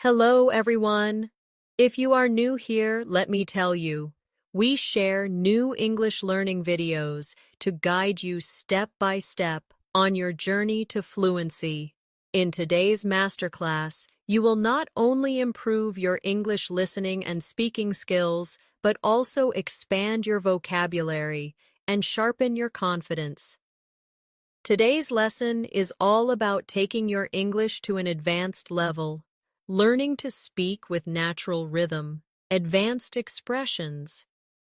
Hello, everyone. If you are new here, let me tell you, we share new English learning videos to guide you step by step on your journey to fluency. In today's masterclass, you will not only improve your English listening and speaking skills, but also expand your vocabulary and sharpen your confidence. Today's lesson is all about taking your English to an advanced level. Learning to speak with natural rhythm, advanced expressions,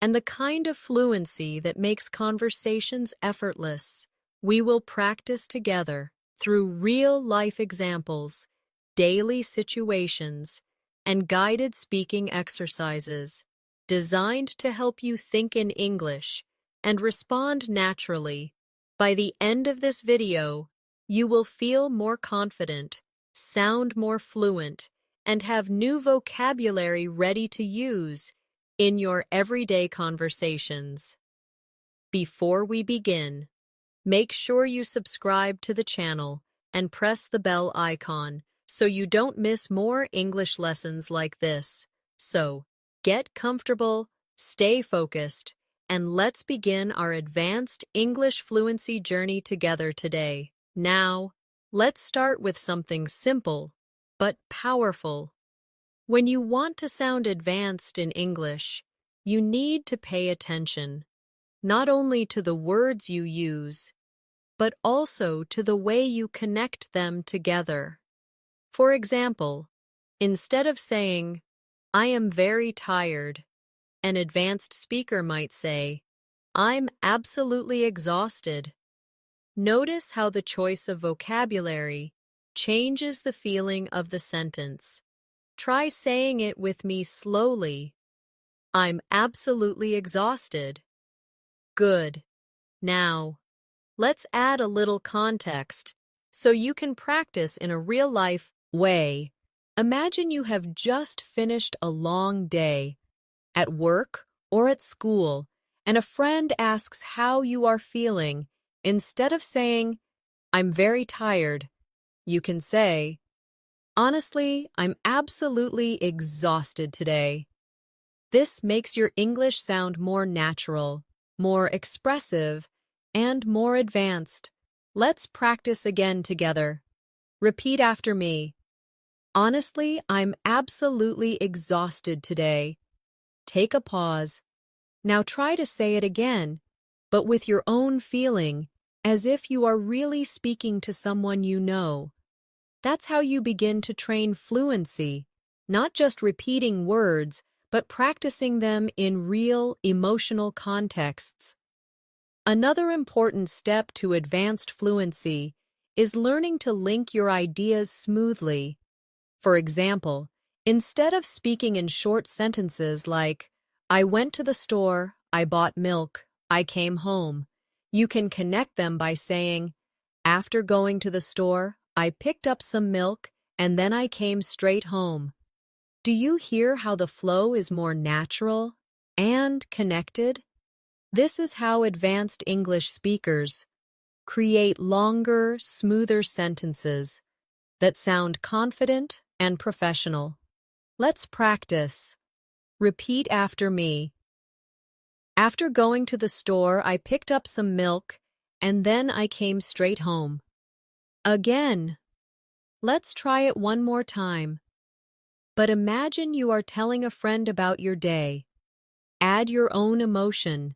and the kind of fluency that makes conversations effortless. We will practice together through real-life examples, daily situations, and guided speaking exercises designed to help you think in English and respond naturally. By the end of this video, you will feel more confident, sound more fluent, and have new vocabulary ready to use in your everyday conversations. Before we begin, make sure you subscribe to the channel and press the bell icon so you don't miss more English lessons like this. So, get comfortable, stay focused, and let's begin our advanced English fluency journey together today. Now, let's start with something simple, but powerful. When you want to sound advanced in English, you need to pay attention, not only to the words you use, but also to the way you connect them together. For example, instead of saying, "I am very tired," an advanced speaker might say, "I'm absolutely exhausted." Notice how the choice of vocabulary changes the feeling of the sentence. Try saying it with me slowly. I'm absolutely exhausted. Good. Now, let's add a little context so you can practice in a real-life way. Imagine you have just finished a long day at work or at school, and a friend asks how you are feeling. Instead of saying, "I'm very tired," you can say, "Honestly, I'm absolutely exhausted today." This makes your English sound more natural, more expressive, and more advanced. Let's practice again together. Repeat after me. Honestly, I'm absolutely exhausted today. Take a pause. Now try to say it again, but with your own feeling, as if you are really speaking to someone you know. That's how you begin to train fluency, not just repeating words, but practicing them in real, emotional contexts. Another important step to advanced fluency is learning to link your ideas smoothly. For example, instead of speaking in short sentences like, "I went to the store, I bought milk, I came home," you can connect them by saying, "After going to the store, I picked up some milk, and then I came straight home." Do you hear how the flow is more natural and connected? This is how advanced English speakers create longer, smoother sentences that sound confident and professional. Let's practice. Repeat after me. After going to the store, I picked up some milk, and then I came straight home. Again. Let's try it one more time. But imagine you are telling a friend about your day. Add your own emotion.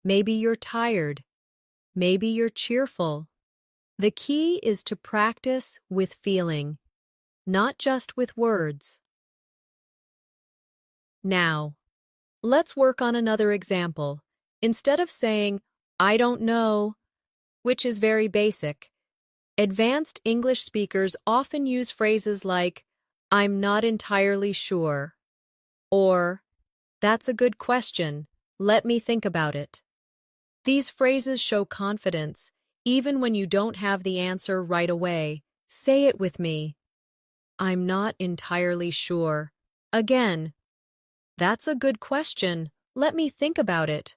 Maybe you're tired. Maybe you're cheerful. The key is to practice with feeling, not just with words. Now, let's work on another example. Instead of saying, "I don't know," which is very basic, advanced English speakers often use phrases like, "I'm not entirely sure," or, "That's a good question. Let me think about it." These phrases show confidence, even when you don't have the answer right away. Say it with me. I'm not entirely sure. Again, "That's a good question. Let me think about it."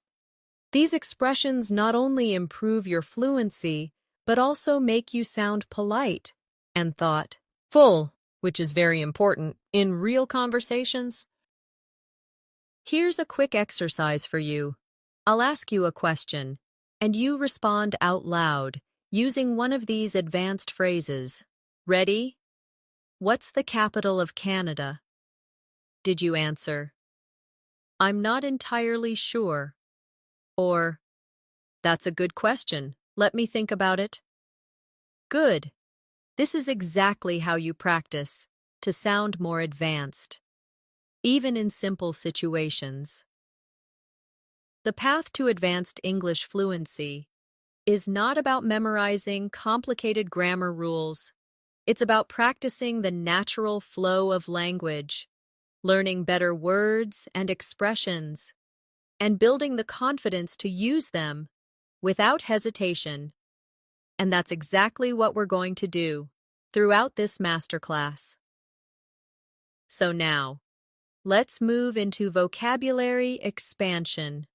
These expressions not only improve your fluency, but also make you sound polite and thoughtful. which is very important in real conversations. Here's a quick exercise for you. I'll ask you a question, and you respond out loud using one of these advanced phrases. Ready? What's the capital of Canada? Did you answer, I'm not entirely sure? Or, that's a good question. Let me think about it. Good. This is exactly how you practice to sound more advanced, even in simple situations. The path to advanced English fluency is not about memorizing complicated grammar rules. It's about practicing the natural flow of language, learning better words and expressions, and building the confidence to use them without hesitation. And that's exactly what we're going to do throughout this masterclass. So now, let's move into vocabulary expansion.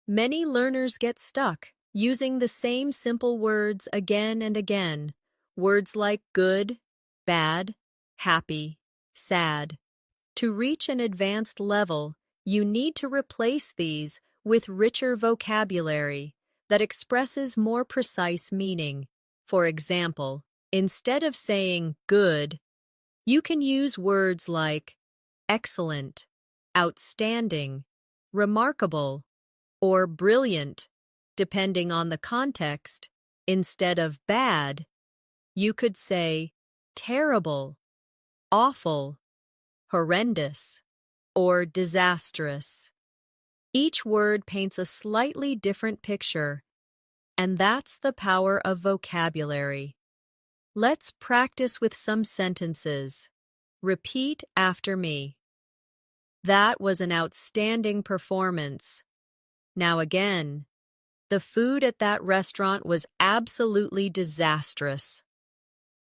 Many learners get stuck using the same simple words again and again. Words like good, bad, happy, sad. To reach an advanced level, you need to replace these with richer vocabulary that expresses more precise meaning. For example, instead of saying good, you can use words like excellent, outstanding, remarkable, or brilliant, depending on the context. Instead of bad, you could say terrible, awful, horrendous, or disastrous. Each word paints a slightly different picture, and that's the power of vocabulary. Let's practice with some sentences. Repeat after me. That was an outstanding performance. Now again. The food at that restaurant was absolutely disastrous.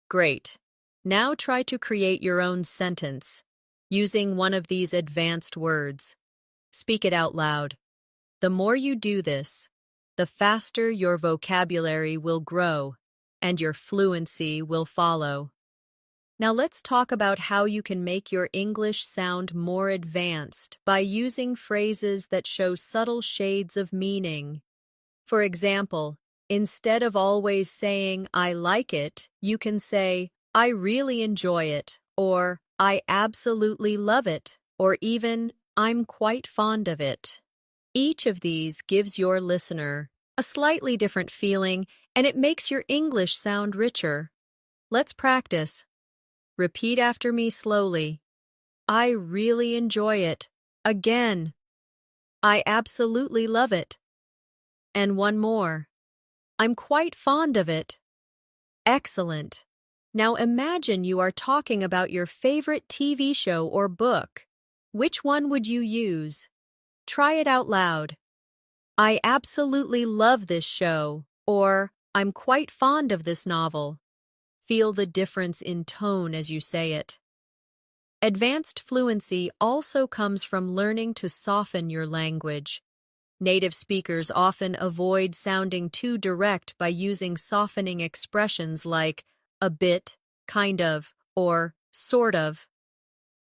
Great. Now try to create your own sentence using one of these advanced words. Speak it out loud. The more you do this, the faster your vocabulary will grow and your fluency will follow. Now let's talk about how you can make your English sound more advanced by using phrases that show subtle shades of meaning. For example, instead of always saying, I like it, you can say, I really enjoy it, or I absolutely love it, or even, I'm quite fond of it. Each of these gives your listener a slightly different feeling, and it makes your English sound richer. Let's practice. Repeat after me slowly. I really enjoy it. Again. I absolutely love it. And one more. I'm quite fond of it. Excellent. Now imagine you are talking about your favorite TV show or book. Which one would you use? Try it out loud. I absolutely love this show, or I'm quite fond of this novel. Feel the difference in tone as you say it. Advanced fluency also comes from learning to soften your language. Native speakers often avoid sounding too direct by using softening expressions like a bit, kind of, or sort of.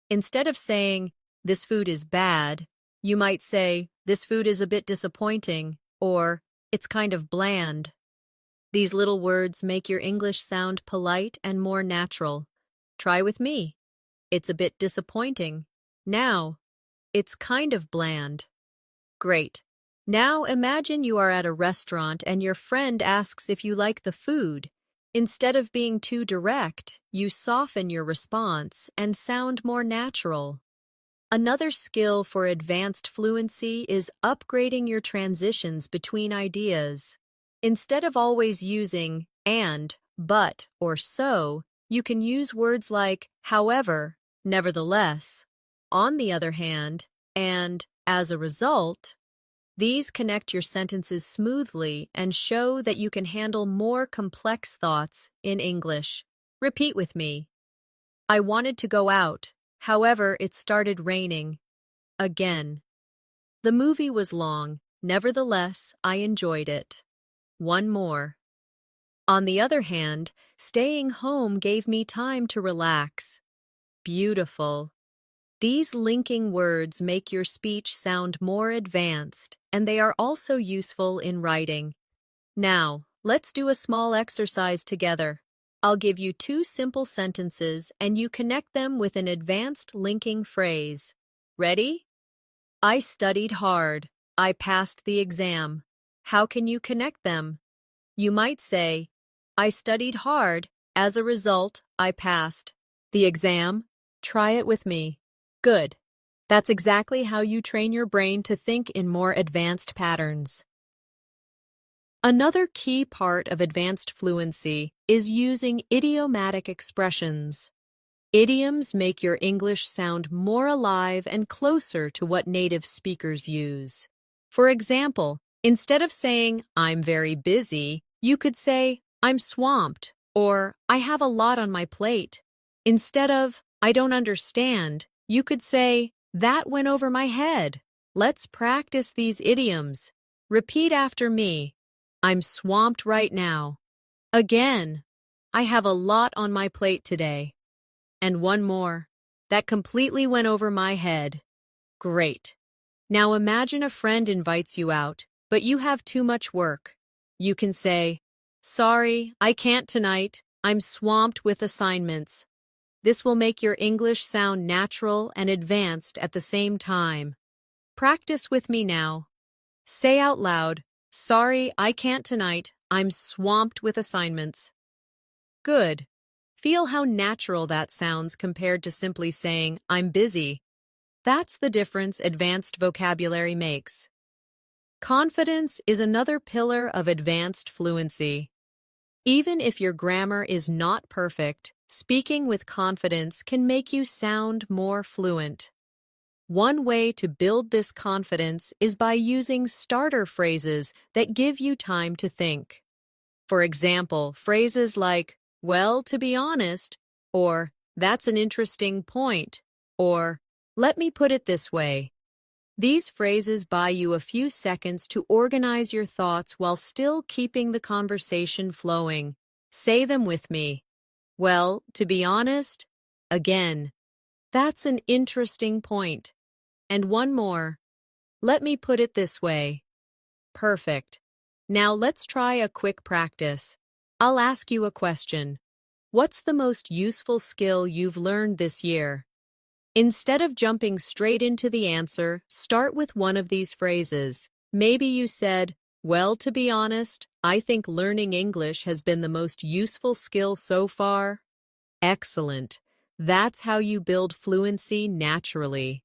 Instead of saying, this food is bad, you might say, this food is a bit disappointing, or it's kind of bland. These little words make your English sound polite and more natural. Try with me. It's a bit disappointing. Now, it's kind of bland. Great. Now imagine you are at a restaurant and your friend asks if you like the food. Instead of being too direct, you soften your response and sound more natural. Another skill for advanced fluency is upgrading your transitions between ideas. Instead of always using and, but, or so, you can use words like however, nevertheless, on the other hand, and as a result. These connect your sentences smoothly and show that you can handle more complex thoughts in English. Repeat with me. I wanted to go out, however, it started raining. Again. The movie was long, nevertheless, I enjoyed it. One more. On the other hand, staying home gave me time to relax. Beautiful. These linking words make your speech sound more advanced, and they are also useful in writing. Now, let's do a small exercise together. I'll give you two simple sentences, and you connect them with an advanced linking phrase. Ready? I studied hard. I passed the exam. How can you connect them? You might say, I studied hard. As a result, I passed the exam. Try it with me. Good. That's exactly how you train your brain to think in more advanced patterns. Another key part of advanced fluency is using idiomatic expressions. Idioms make your English sound more alive and closer to what native speakers use. For example, instead of saying, I'm very busy, you could say, I'm swamped, or I have a lot on my plate. Instead of, I don't understand, you could say, that went over my head. Let's practice these idioms. Repeat after me. I'm swamped right now. Again, I have a lot on my plate today. And one more. That completely went over my head. Great. Now imagine a friend invites you out, but you have too much work. You can say, sorry, I can't tonight. I'm swamped with assignments. This will make your English sound natural and advanced at the same time. Practice with me now. Say out loud, sorry, I can't tonight. I'm swamped with assignments. Good. Feel how natural that sounds compared to simply saying, I'm busy. That's the difference advanced vocabulary makes. Confidence is another pillar of advanced fluency. Even if your grammar is not perfect, speaking with confidence can make you sound more fluent. One way to build this confidence is by using starter phrases that give you time to think. For example, phrases like, well, to be honest, or that's an interesting point, or let me put it this way. These phrases buy you a few seconds to organize your thoughts while still keeping the conversation flowing. Say them with me. Well, to be honest, again, that's an interesting point. And one more. Let me put it this way. Perfect. Now let's try a quick practice. I'll ask you a question. What's the most useful skill you've learned this year? Instead of jumping straight into the answer, start with one of these phrases. Maybe you said, well, to be honest, I think learning English has been the most useful skill so far. Excellent. That's how you build fluency naturally.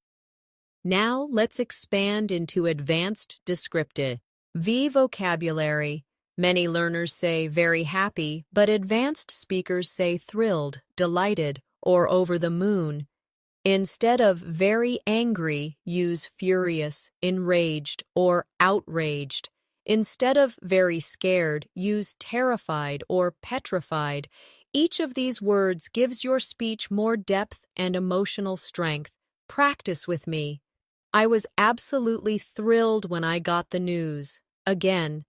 Now let's expand into advanced descriptive vocabulary. Many learners say very happy, but advanced speakers say thrilled, delighted, or over the moon. Instead of very angry, use furious, enraged, or outraged. Instead of very scared, use terrified or petrified. Each of these words gives your speech more depth and emotional strength. Practice with me. I was absolutely thrilled when I got the news. Again,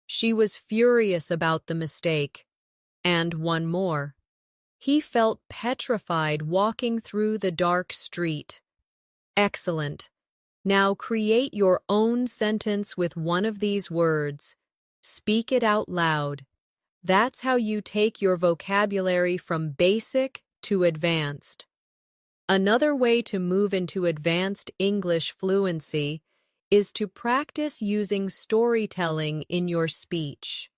she was furious about the mistake. And one more. He felt petrified walking through the dark street. Excellent. Now create your own sentence with one of these words. Speak it out loud. That's how you take your vocabulary from basic to advanced. Another way to move into advanced English fluency is to practice using storytelling in your speech.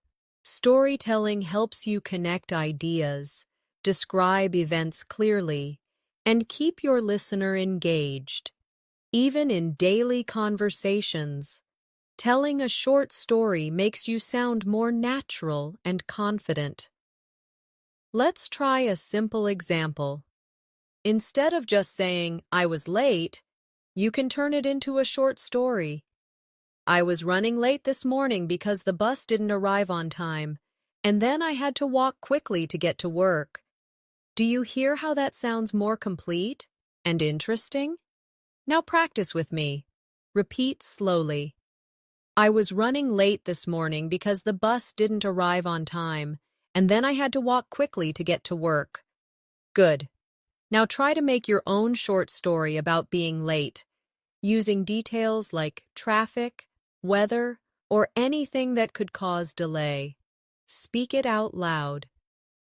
Storytelling helps you connect ideas, describe events clearly, and keep your listener engaged. Even in daily conversations, telling a short story makes you sound more natural and confident. Let's try a simple example. Instead of just saying, I was late, you can turn it into a short story. I was running late this morning because the bus didn't arrive on time, and then I had to walk quickly to get to work. Do you hear how that sounds more complete and interesting? Now practice with me. Repeat slowly. I was running late this morning because the bus didn't arrive on time, and then I had to walk quickly to get to work. Good. Now try to make your own short story about being late, using details like traffic, weather, or anything that could cause delay. Speak it out loud.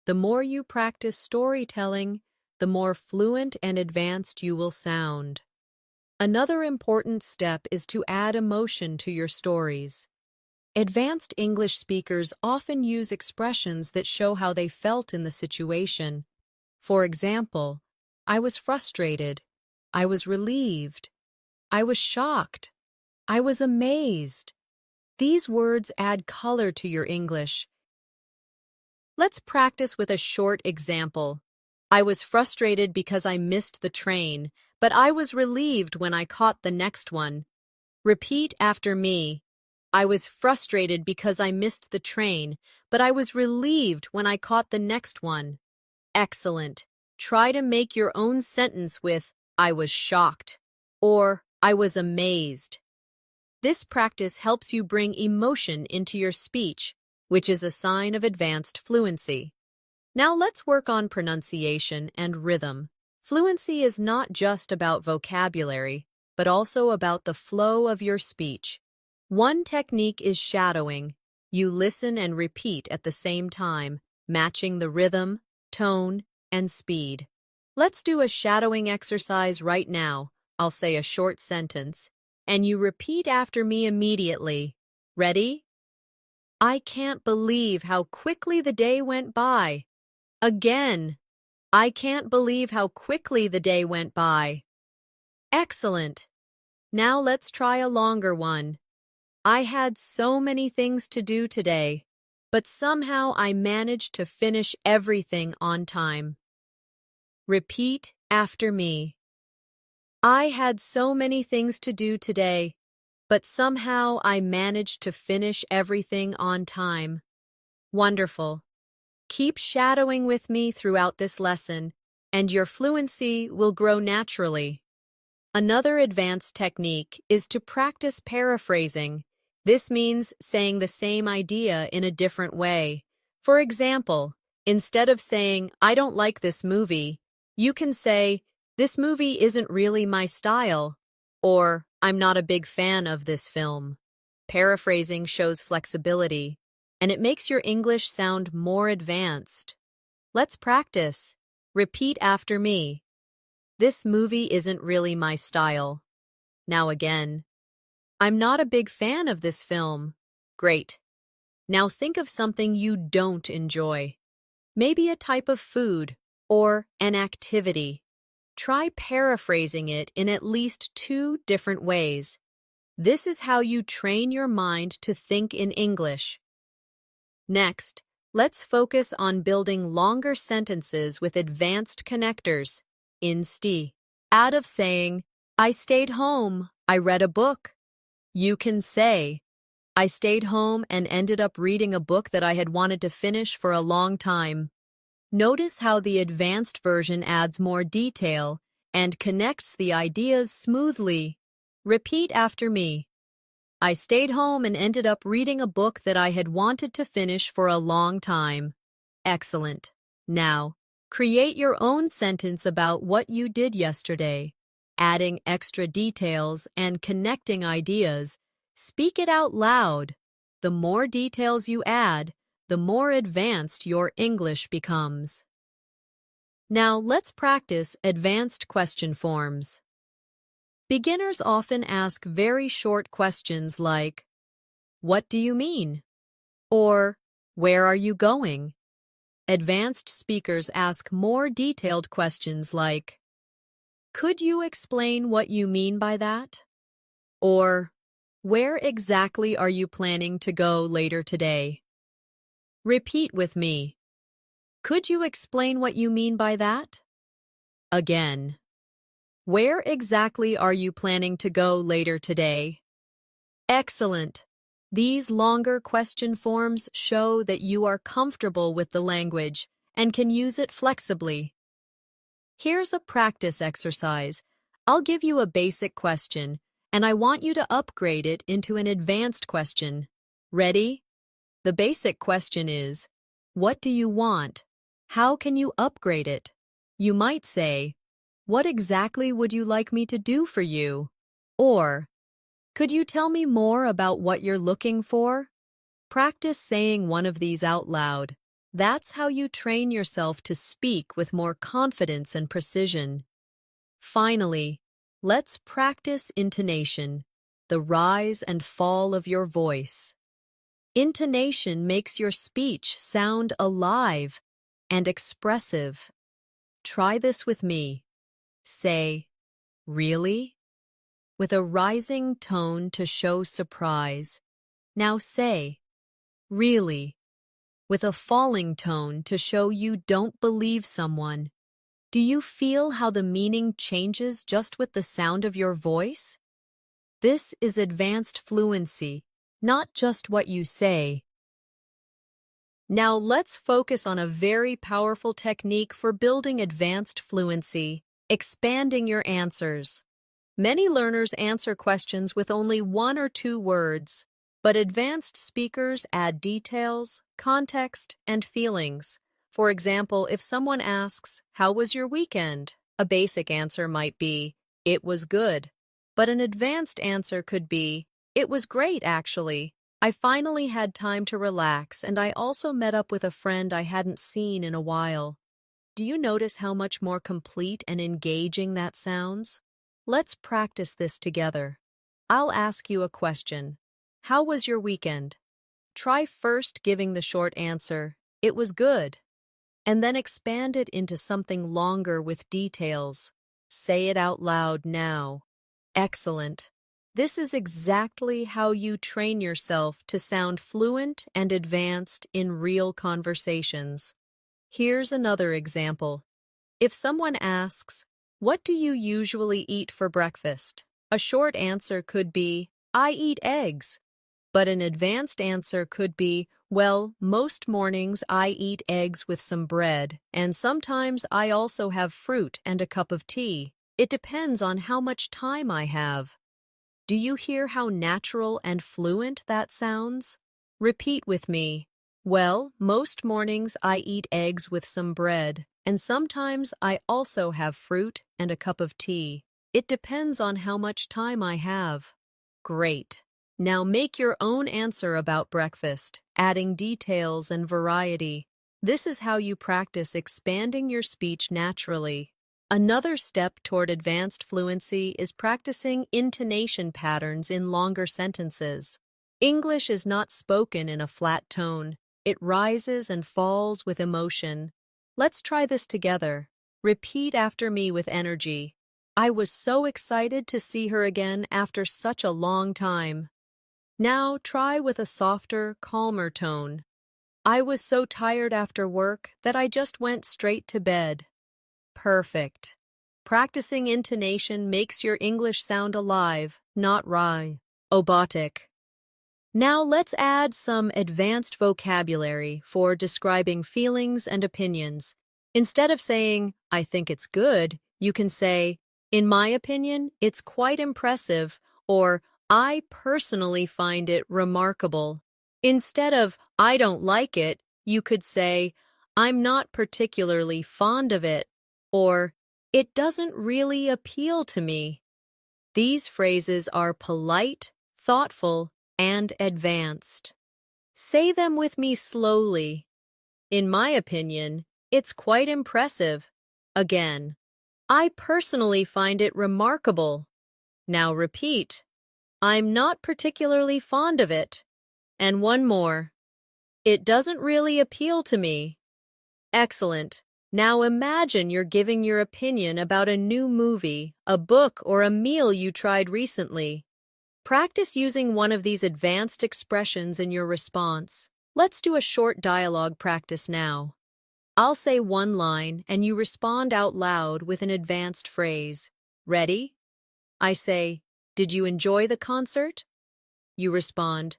The more you practice storytelling, the more fluent and advanced you will sound. Another important step is to add emotion to your stories. Advanced English speakers often use expressions that show how they felt in the situation. For example, I was frustrated, I was relieved, I was shocked, I was amazed. These words add color to your English. Let's practice with a short example. I was frustrated because I missed the train, but I was relieved when I caught the next one. Repeat after me. I was frustrated because I missed the train, but I was relieved when I caught the next one. Excellent. Try to make your own sentence with I was shocked or I was amazed. This practice helps you bring emotion into your speech, which is a sign of advanced fluency. Now let's work on pronunciation and rhythm. Fluency is not just about vocabulary, but also about the flow of your speech. One technique is shadowing. You listen and repeat at the same time, matching the rhythm, tone, and speed. Let's do a shadowing exercise right now. I'll say a short sentence, and you repeat after me immediately. Ready? I can't believe how quickly the day went by. Again. I can't believe how quickly the day went by. Excellent. Now let's try a longer one. I had so many things to do today, but somehow I managed to finish everything on time. Repeat after me. I had so many things to do today, but somehow I managed to finish everything on time. Wonderful. Keep shadowing with me throughout this lesson, and your fluency will grow naturally. Another advanced technique is to practice paraphrasing. This means saying the same idea in a different way. For example, instead of saying, I don't like this movie, you can say, this movie isn't really my style, or I'm not a big fan of this film. Paraphrasing shows flexibility, and it makes your English sound more advanced. Let's practice. Repeat after me. This movie isn't really my style. Now again. I'm not a big fan of this film. Great. Now think of something you don't enjoy. Maybe a type of food or an activity. Try paraphrasing it in at least 2 different ways. This is how you train your mind to think in English. Next, let's focus on building longer sentences with advanced connectors. Instead of saying, I stayed home, I read a book, you can say, I stayed home and ended up reading a book that I had wanted to finish for a long time. Notice how the advanced version adds more detail and connects the ideas smoothly. Repeat after me. I stayed home and ended up reading a book that I had wanted to finish for a long time. Excellent. Now, create your own sentence about what you did yesterday, adding extra details and connecting ideas. Speak it out loud. The more details you add, the more advanced your English becomes. Now let's practice advanced question forms. Beginners often ask very short questions like, what do you mean? Or, where are you going? Advanced speakers ask more detailed questions like, could you explain what you mean by that? Or, where exactly are you planning to go later today? Repeat with me. Could you explain what you mean by that? Again. Where exactly are you planning to go later today? Excellent. These longer question forms show that you are comfortable with the language and can use it flexibly. Here's a practice exercise. I'll give you a basic question, and I want you to upgrade it into an advanced question. Ready? The basic question is, What do you want? How can you upgrade it? You might say, what exactly would you like me to do for you? Or, could you tell me more about what you're looking for? Practice saying one of these out loud. That's how you train yourself to speak with more confidence and precision. Finally, let's practice intonation, the rise and fall of your voice. Intonation makes your speech sound alive and expressive. Try this with me. Say, really? With a rising tone to show surprise. Now say, really? With a falling tone to show you don't believe someone. Do you feel how the meaning changes just with the sound of your voice? This is advanced fluency, not just what you say. Now let's focus on a very powerful technique for building advanced fluency, expanding your answers. Many learners answer questions with only 1 or 2 words, but advanced speakers add details, context, and feelings. For example, if someone asks, "How was your weekend?" a basic answer might be, "It was good." But an advanced answer could be, "It was great, actually. I finally had time to relax, and I also met up with a friend I hadn't seen in a while." Do you notice how much more complete and engaging that sounds? Let's practice this together. I'll ask you a question. How was your weekend? Try first giving the short answer, "It was good," and then expand it into something longer with details. Say it out loud now. Excellent. This is exactly how you train yourself to sound fluent and advanced in real conversations. Here's another example. If someone asks, "What do you usually eat for breakfast?" a short answer could be, "I eat eggs." But an advanced answer could be, "Well, most mornings I eat eggs with some bread, and sometimes I also have fruit and a cup of tea. It depends on how much time I have." Do you hear how natural and fluent that sounds? Repeat with me. "Well, most mornings I eat eggs with some bread, and sometimes I also have fruit and a cup of tea. It depends on how much time I have." Great. Now make your own answer about breakfast, adding details and variety. This is how you practice expanding your speech naturally. Another step toward advanced fluency is practicing intonation patterns in longer sentences. English is not spoken in a flat tone. It rises and falls with emotion. Let's try this together. Repeat after me with energy. "I was so excited to see her again after such a long time." Now try with a softer, calmer tone. "I was so tired after work that I just went straight to bed." Perfect. Practicing intonation makes your English sound alive, not robotic. Now let's add some advanced vocabulary for describing feelings and opinions. Instead of saying, "I think it's good," you can say, "In my opinion, it's quite impressive," or "I personally find it remarkable." Instead of "I don't like it," you could say, "I'm not particularly fond of it," or "It doesn't really appeal to me." These phrases are polite, thoughtful, and advanced. Say them with me slowly. "In my opinion, it's quite impressive." Again, "I personally find it remarkable." Now repeat, "I'm not particularly fond of it." And one more, "It doesn't really appeal to me." Excellent. Now imagine you're giving your opinion about a new movie, a book, or a meal you tried recently. Practice using one of these advanced expressions in your response. Let's do a short dialogue practice now. I'll say one line and you respond out loud with an advanced phrase. Ready? I say, "Did you enjoy the concert?" You respond,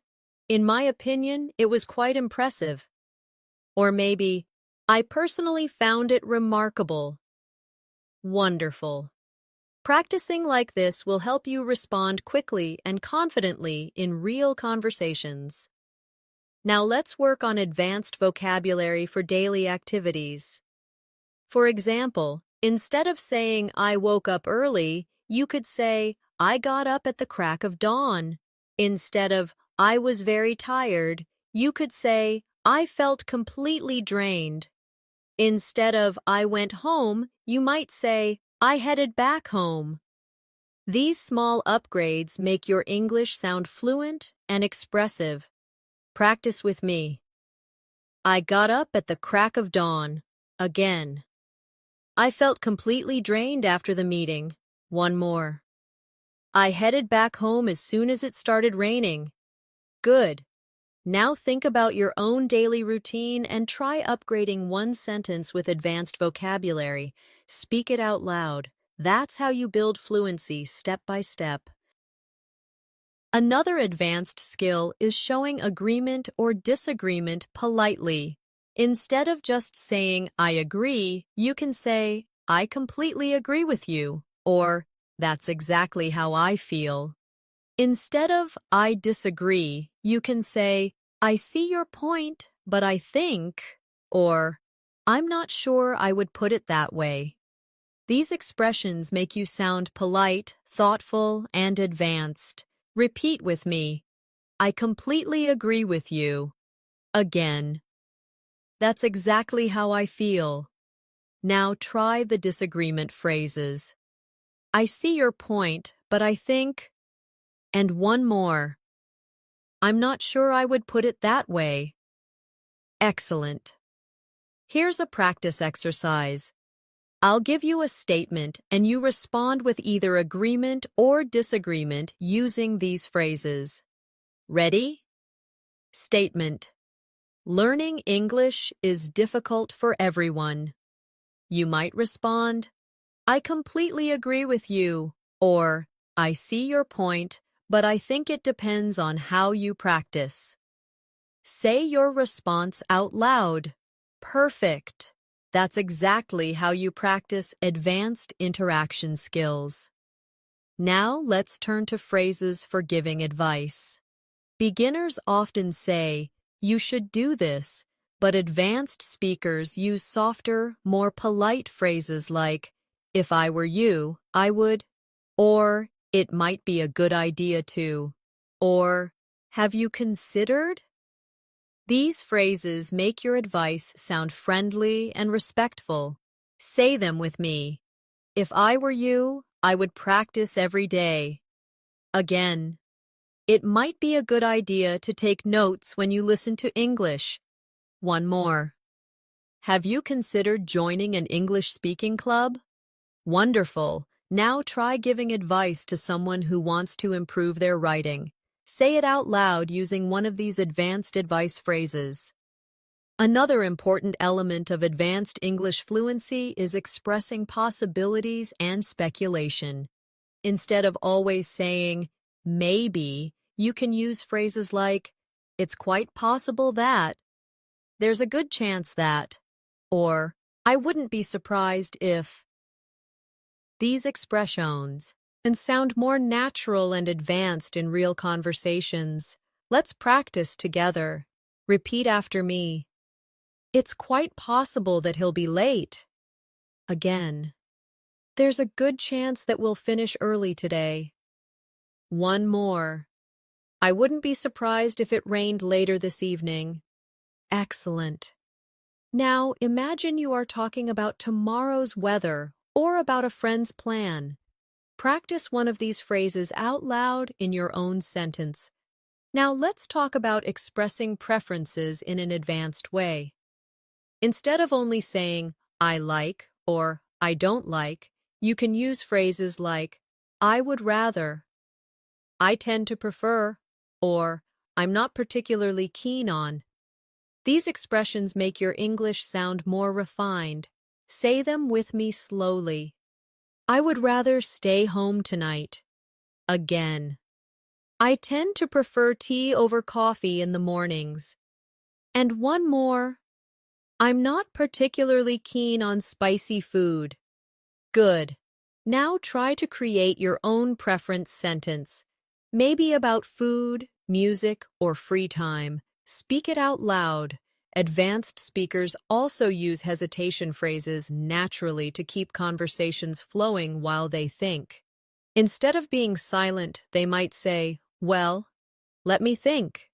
"In my opinion, it was quite impressive." Or maybe, "I personally found it remarkable." Wonderful. Practicing like this will help you respond quickly and confidently in real conversations. Now let's work on advanced vocabulary for daily activities. For example, instead of saying I woke up early, you could say I got up at the crack of dawn. Instead of I was very tired, you could say I felt completely drained. Instead of I went home, you might say I headed back home. These small upgrades make your English sound fluent and expressive. Practice with me. I got up at the crack of dawn. Again. I felt completely drained after the meeting. One more. I headed back home as soon as it started raining. Good. Now think about your own daily routine and try upgrading one sentence with advanced vocabulary. Speak it out loud. That's how you build fluency step by step. Another advanced skill is showing agreement or disagreement politely. Instead of just saying, I agree, you can say, I completely agree with you, or that's exactly how I feel. Instead of I disagree, you can say, I see your point, but I think, or I'm not sure I would put it that way. These expressions make you sound polite, thoughtful, and advanced. Repeat with me. I completely agree with you. Again. That's exactly how I feel. Now try the disagreement phrases. I see your point, but I think... And one more. I'm not sure I would put it that way. Excellent. Here's a practice exercise. I'll give you a statement and you respond with either agreement or disagreement using these phrases. Ready? Statement. Learning English is difficult for everyone. You might respond, I completely agree with you, or I see your point, but I think it depends on how you practice. Say your response out loud. Perfect. That's exactly how you practice advanced interaction skills. Now let's turn to phrases for giving advice. Beginners often say, you should do this, but advanced speakers use softer, more polite phrases like, if I were you, I would, or it might be a good idea to, or have you considered? These phrases make your advice sound friendly and respectful. Say them with me. If I were you, I would practice every day. Again. It might be a good idea to take notes when you listen to English. One more. Have you considered joining an English speaking club? Wonderful. Now try giving advice to someone who wants to improve their writing. Say it out loud using one of these advanced advice phrases. Another important element of advanced English fluency is expressing possibilities and speculation. Instead of always saying, maybe, you can use phrases like, it's quite possible that, there's a good chance that, or I wouldn't be surprised if. These expressions and sound more natural and advanced in real conversations. Let's practice together. Repeat after me. It's quite possible that he'll be late. Again. There's a good chance that we'll finish early today. One more. I wouldn't be surprised if it rained later this evening. Excellent. Now imagine you are talking about tomorrow's weather or about a friend's plan. Practice one of these phrases out loud in your own sentence. Now let's talk about expressing preferences in an advanced way. Instead of only saying, I like or I don't like, you can use phrases like, I would rather, I tend to prefer, or I'm not particularly keen on. These expressions make your English sound more refined. Say them with me slowly. I would rather stay home tonight. Again. I tend to prefer tea over coffee in the mornings. And one more. I'm not particularly keen on spicy food. Good. Now try to create your own preference sentence. Maybe about food, music, or free time. Speak it out loud. Advanced speakers also use hesitation phrases naturally to keep conversations flowing while they think. Instead of being silent, they might say, "Well, let me think,"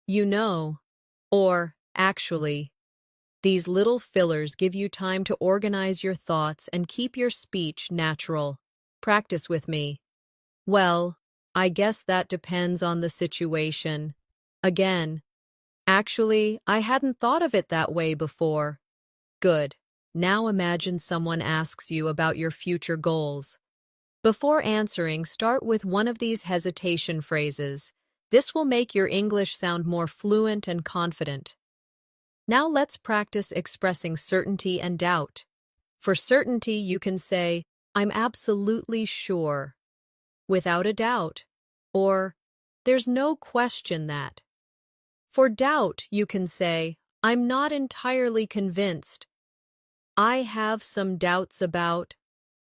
"you know," or "actually." These little fillers give you time to organize your thoughts and keep your speech natural. Practice with me. "Well, I guess that depends on the situation." Again, "Actually, I hadn't thought of it that way before." Good. Now imagine someone asks you about your future goals. Before answering, start with one of these hesitation phrases. This will make your English sound more fluent and confident. Now let's practice expressing certainty and doubt. For certainty, you can say, "I'm absolutely sure," "without a doubt," or "there's no question that." For doubt, you can say, "I'm not entirely convinced," "I have some doubts about,"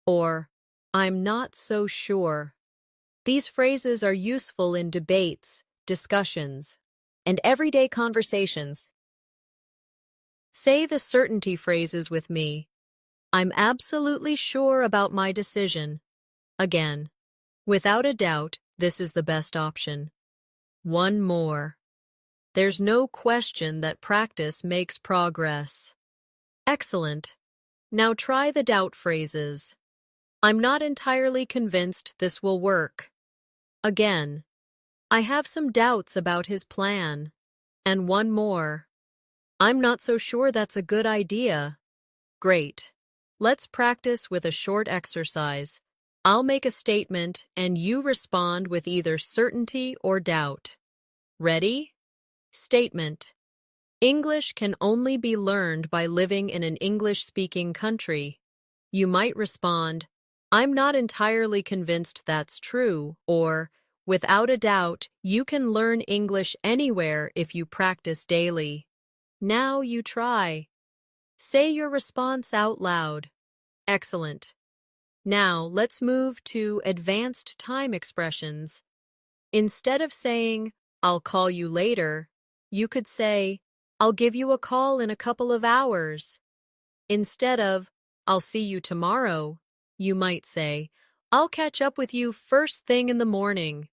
or "I'm not so sure." These phrases are useful in debates, discussions, and everyday conversations. Say the certainty phrases with me. "I'm absolutely sure about my decision." Again, "Without a doubt, this is the best option." One more. "There's no question that practice makes progress." Excellent. Now try the doubt phrases. "I'm not entirely convinced this will work." Again, "I have some doubts about his plan." And one more. "I'm not so sure that's a good idea." Great. Let's practice with a short exercise. I'll make a statement and you respond with either certainty or doubt. Ready? Statement. English can only be learned by living in an English-speaking country. You might respond, "I'm not entirely convinced that's true," or, "Without a doubt, you can learn English anywhere if you practice daily." Now you try. Say your response out loud. Excellent. Now let's move to advanced time expressions. Instead of saying, "I'll call you later," you could say, "I'll give you a call in a couple of hours." Instead of, "I'll see you tomorrow," you might say, "I'll catch up with you first thing in the morning."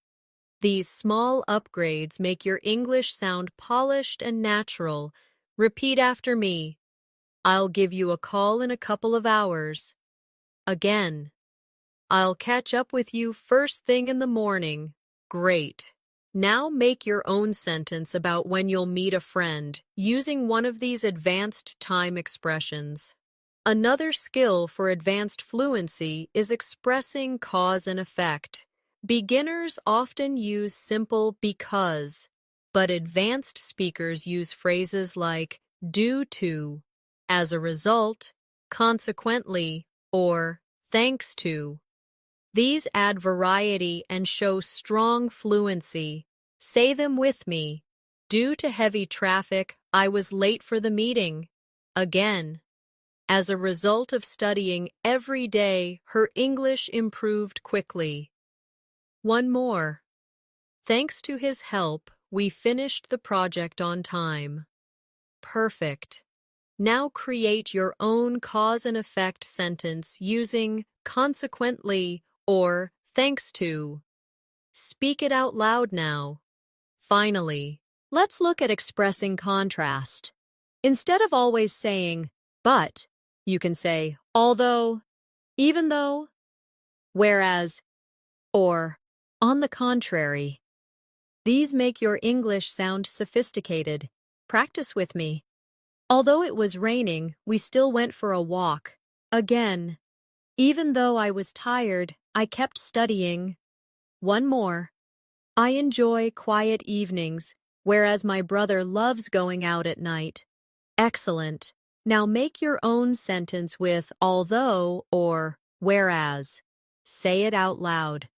These small upgrades make your English sound polished and natural. Repeat after me. "I'll give you a call in a couple of hours." Again. "I'll catch up with you first thing in the morning." Great. Now make your own sentence about when you'll meet a friend using one of these advanced time expressions. Another skill for advanced fluency is expressing cause and effect. Beginners often use simple because, but advanced speakers use phrases like due to, as a result, consequently, or thanks to. These add variety and show strong fluency. Say them with me. "Due to heavy traffic, I was late for the meeting." Again. As a result of studying every day, her English improved quickly. One more. Thanks to his help, we finished the project on time. Perfect. Now create your own cause and effect sentence using consequently or thanks to. Speak it out loud now. Finally, let's look at expressing contrast. Instead of always saying, "but," you can say, "although," "even though," "whereas," or "on the contrary." These make your English sound sophisticated. Practice with me. "Although it was raining, we still went for a walk." Again. "Even though I was tired, I kept studying." One more. "I enjoy quiet evenings, whereas my brother loves going out at night." Excellent. Now make your own sentence with although or whereas. Say it out loud.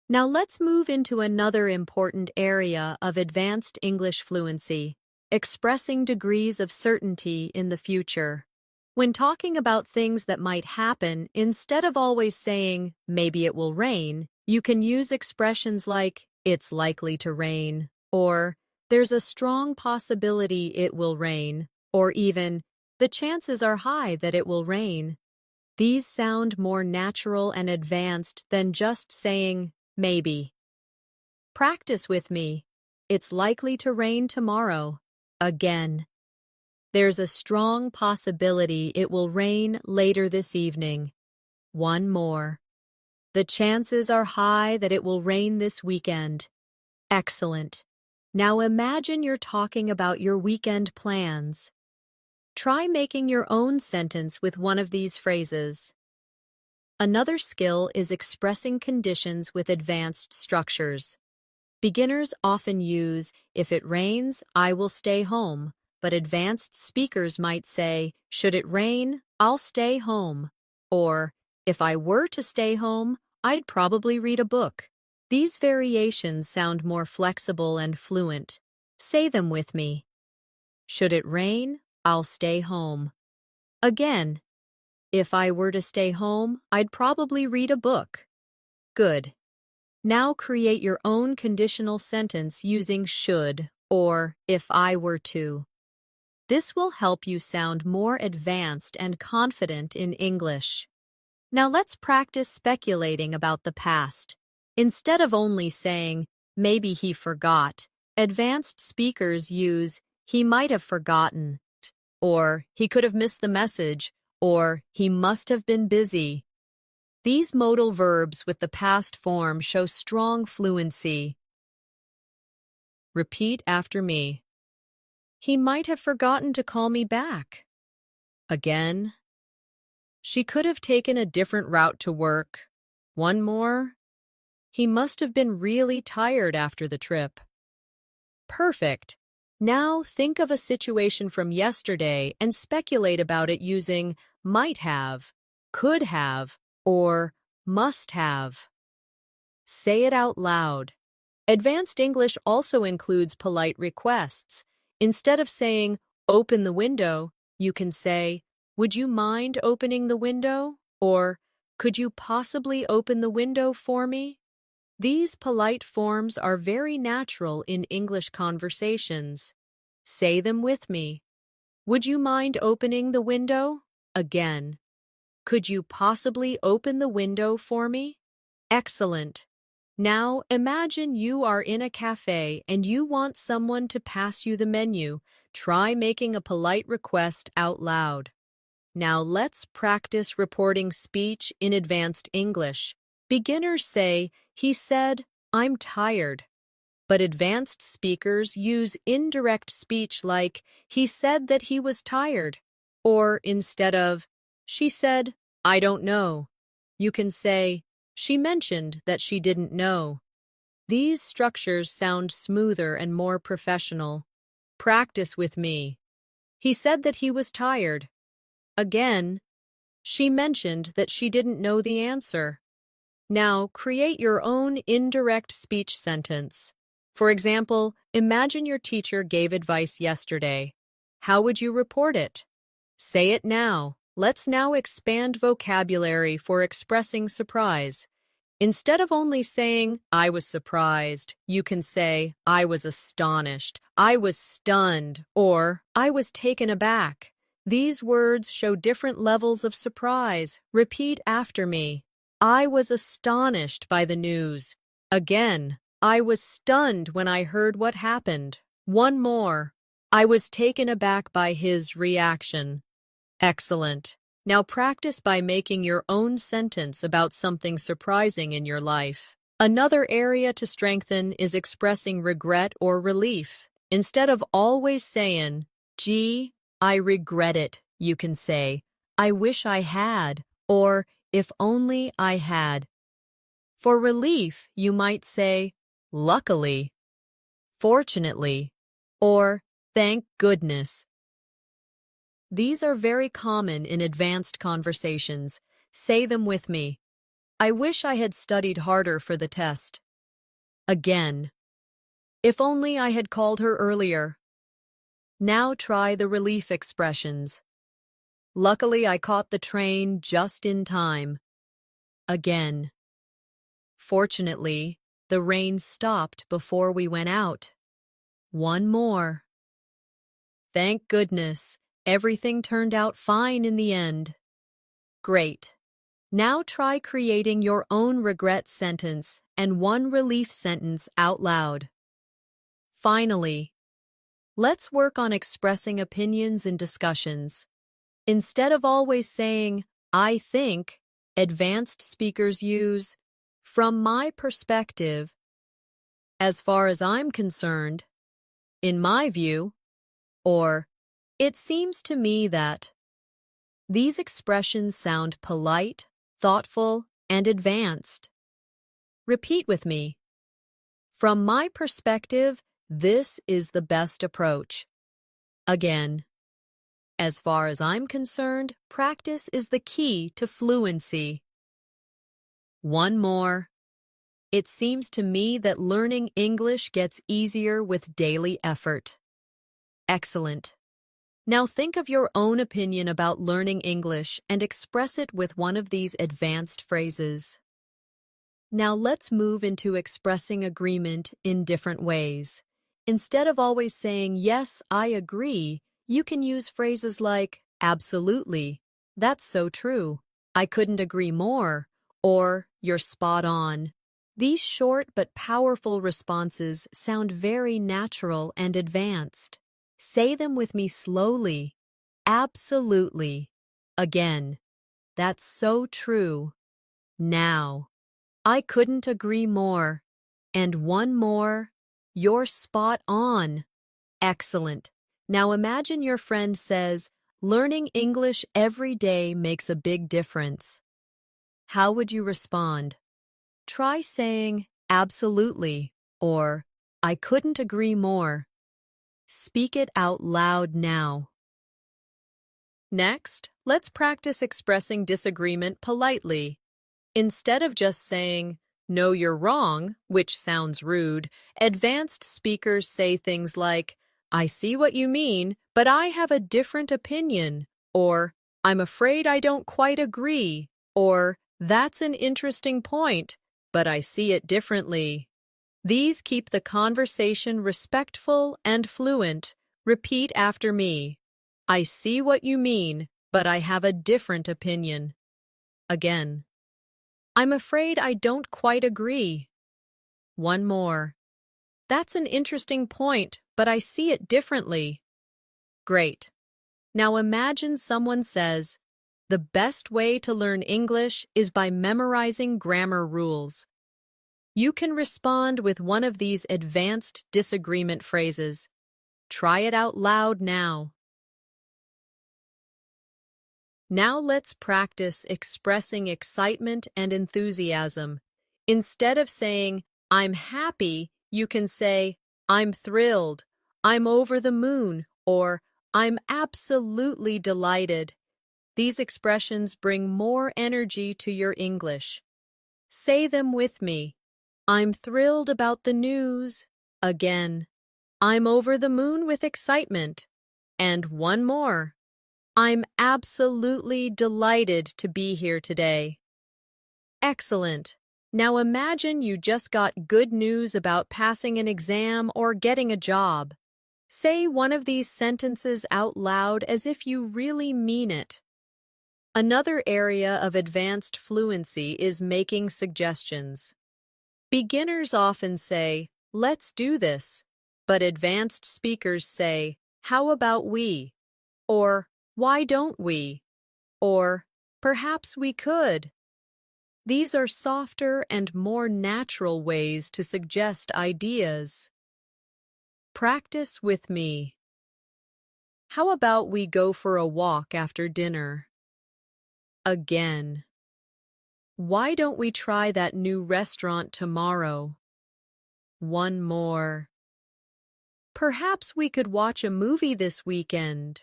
Now let's move into another important area of advanced English fluency, expressing degrees of certainty in the future. When talking about things that might happen, instead of always saying, "maybe it will rain," you can use expressions like, "it's likely to rain," or There's a strong possibility it will rain, or even, the chances are high that it will rain. These sound more natural and advanced than just saying, maybe. Practice with me. It's likely to rain tomorrow. Again. There's a strong possibility it will rain later this evening. One more. The chances are high that it will rain this weekend. Excellent. Now imagine you're talking about your weekend plans. Try making your own sentence with one of these phrases. Another skill is expressing conditions with advanced structures. Beginners often use, if it rains, I will stay home, but advanced speakers might say, should it rain, I'll stay home. Or, if I were to stay home, I'd probably read a book. These variations sound more flexible and fluent. Say them with me. Should it rain, I'll stay home. Again, if I were to stay home, I'd probably read a book. Good. Now create your own conditional sentence using should or if I were to. This will help you sound more advanced and confident in English. Now let's practice speculating about the past. Instead of only saying, maybe he forgot, advanced speakers use, he might have forgotten, or he could have missed the message, or he must have been busy. These modal verbs with the past form show strong fluency. Repeat after me. He might have forgotten to call me back. Again. She could have taken a different route to work. One more. He must have been really tired after the trip. Perfect. Now think of a situation from yesterday and speculate about it using might have, could have, or must have. Say it out loud. Advanced English also includes polite requests. Instead of saying, open the window, you can say, would you mind opening the window? Or, could you possibly open the window for me? These polite forms are very natural in English conversations. Say them with me. Would you mind opening the window? Again. Could you possibly open the window for me? Excellent. Now imagine you are in a cafe and you want someone to pass you the menu. Try making a polite request out loud. Now let's practice reporting speech in advanced English. Beginners say, he said, I'm tired. But advanced speakers use indirect speech like, he said that he was tired. Or instead of, she said, I don't know. You can say, she mentioned that she didn't know. These structures sound smoother and more professional. Practice with me. He said that he was tired. Again, she mentioned that she didn't know the answer. Now, create your own indirect speech sentence. For example, imagine your teacher gave advice yesterday. How would you report it? Say it now. Let's now expand vocabulary for expressing surprise. Instead of only saying, I was surprised, you can say, I was astonished, I was stunned, or I was taken aback. These words show different levels of surprise. Repeat after me. I was astonished by the news. Again, I was stunned when I heard what happened. One more. I was taken aback by his reaction. Excellent. Now practice by making your own sentence about something surprising in your life. Another area to strengthen is expressing regret or relief. Instead of always saying, gee, I regret it, you can say, I wish I had, or if only I had. For relief, you might say, luckily, fortunately, or thank goodness. These are very common in advanced conversations. Say them with me. I wish I had studied harder for the test. Again. If only I had called her earlier. Now try the relief expressions. Luckily, I caught the train just in time. Again. Fortunately, the rain stopped before we went out. One more. Thank goodness, everything turned out fine in the end. Great. Now try creating your own regret sentence and one relief sentence out loud. Finally, let's work on expressing opinions in discussions. Instead of always saying, I think, advanced speakers use, from my perspective, as far as I'm concerned, in my view, or it seems to me that. These expressions sound polite, thoughtful, and advanced. Repeat with me. From my perspective, this is the best approach. Again, as far as I'm concerned, practice is the key to fluency. One more. It seems to me that learning English gets easier with daily effort. Excellent. Now think of your own opinion about learning English and express it with one of these advanced phrases. Now let's move into expressing agreement in different ways. Instead of always saying, yes, I agree, you can use phrases like, absolutely, that's so true, I couldn't agree more, or you're spot on. These short but powerful responses sound very natural and advanced. Say them with me slowly. Absolutely. Again. That's so true. Now. I couldn't agree more. And one more. You're spot on. Excellent. Now imagine your friend says, learning English every day makes a big difference. How would you respond? Try saying, absolutely, or I couldn't agree more. Speak it out loud now. Next, let's practice expressing disagreement politely. Instead of just saying, no, you're wrong, which sounds rude, advanced speakers say things like, I see what you mean, but I have a different opinion, or I'm afraid I don't quite agree, or that's an interesting point, but I see it differently. These keep the conversation respectful and fluent. Repeat after me. I see what you mean, but I have a different opinion. Again. I'm afraid I don't quite agree. One more. That's an interesting point, but I see it differently. Great. Now imagine someone says, the best way to learn English is by memorizing grammar rules. You can respond with one of these advanced disagreement phrases. Try it out loud now. Now let's practice expressing excitement and enthusiasm. Instead of saying, I'm happy, you can say, I'm thrilled, I'm over the moon, or I'm absolutely delighted. These expressions bring more energy to your English. Say them with me. I'm thrilled about the news. Again. I'm over the moon with excitement. And one more. I'm absolutely delighted to be here today. Excellent. Now imagine you just got good news about passing an exam or getting a job. Say one of these sentences out loud as if you really mean it. Another area of advanced fluency is making suggestions. Beginners often say, let's do this, but advanced speakers say, how about we? Or, why don't we? Or, perhaps we could. These are softer and more natural ways to suggest ideas. Practice with me. How about we go for a walk after dinner? Again. Why don't we try that new restaurant tomorrow? One more. Perhaps we could watch a movie this weekend.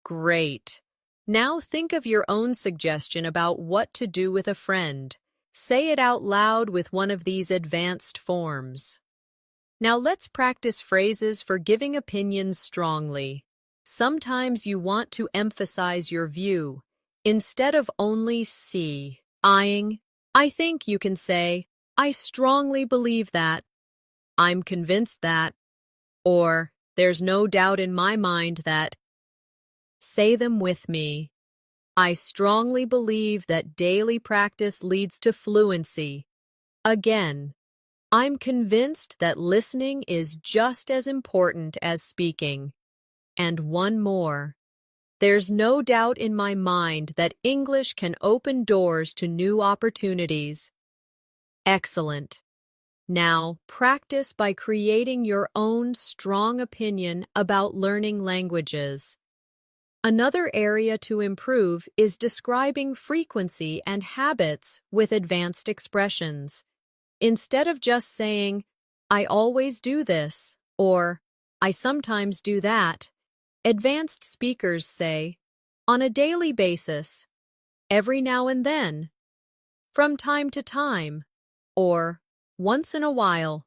Great. Now think of your own suggestion about what to do with a friend. Say it out loud with one of these advanced forms. Now let's practice phrases for giving opinions strongly. Sometimes you want to emphasize your view. Instead of only eyeing, I think you can say, I strongly believe that. I'm convinced that. or there's no doubt in my mind that. Say them with me. I strongly believe that daily practice leads to fluency. Again, I'm convinced that listening is just as important as speaking. And one more. There's no doubt in my mind that English can open doors to new opportunities. Excellent. Now, practice by creating your own strong opinion about learning languages. Another area to improve is describing frequency and habits with advanced expressions. Instead of just saying, I always do this, or I sometimes do that, advanced speakers say, on a daily basis, every now and then, from time to time, or once in a while.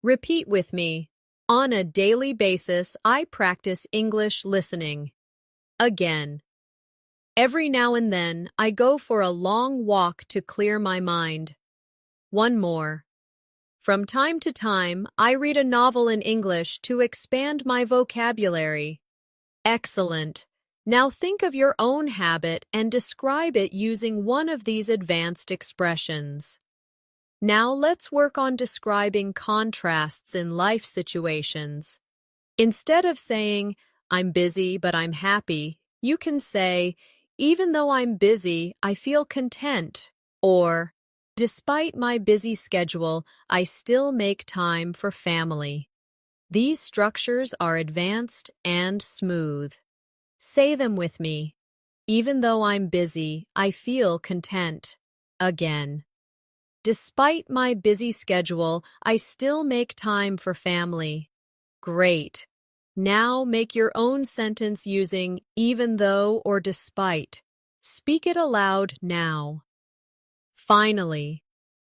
Repeat with me. On a daily basis, I practice English listening. Again. Every now and then, I go for a long walk to clear my mind. One more. From time to time, I read a novel in English to expand my vocabulary. Excellent. Now think of your own habit and describe it using one of these advanced expressions. Now let's work on describing contrasts in life situations. Instead of saying, I'm busy but I'm happy, you can say, even though I'm busy, I feel content, or despite my busy schedule, I still make time for family. These structures are advanced and smooth. Say them with me. Even though I'm busy, I feel content. Again. Despite my busy schedule, I still make time for family. Great. Now make your own sentence using even though or despite. Speak it aloud now. Finally,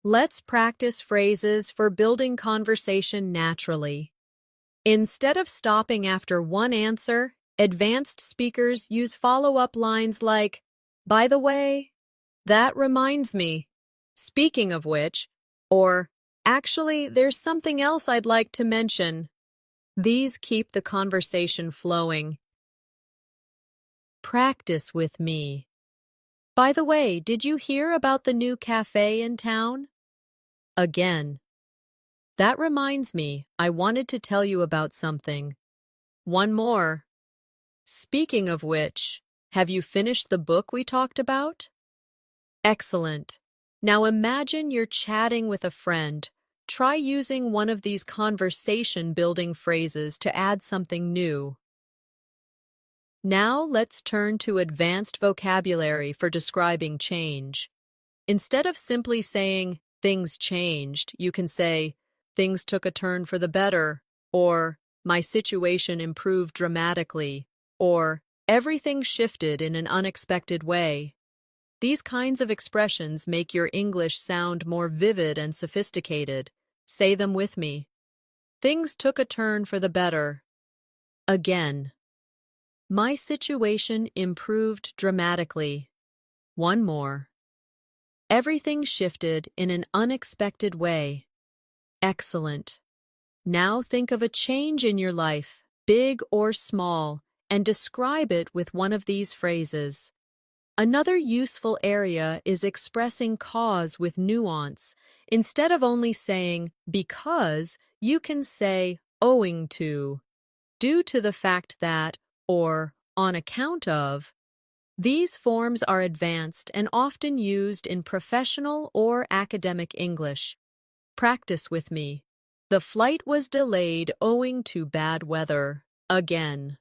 let's practice phrases for building conversation naturally. Instead of stopping after one answer, advanced speakers use follow-up lines like, by the way, that reminds me, speaking of which, or actually, there's something else I'd like to mention. These keep the conversation flowing. Practice with me. By the way, did you hear about the new cafe in town? Again. That reminds me, I wanted to tell you about something. One more. Speaking of which, have you finished the book we talked about? Excellent. Now imagine you're chatting with a friend. Try using one of these conversation-building phrases to add something new. Now let's turn to advanced vocabulary for describing change. Instead of simply saying, things changed, you can say, things took a turn for the better, or my situation improved dramatically, or everything shifted in an unexpected way. These kinds of expressions make your English sound more vivid and sophisticated. Say them with me. Things took a turn for the better. Again. My situation improved dramatically. One more. Everything shifted in an unexpected way. Excellent. Now think of a change in your life, big or small, and describe it with one of these phrases. Another useful area is expressing cause with nuance. Instead of only saying because, you can say owing to, due to the fact that, or on account of. These forms are advanced and often used in professional or academic English. Practice with me. The flight was delayed owing to bad weather. Again.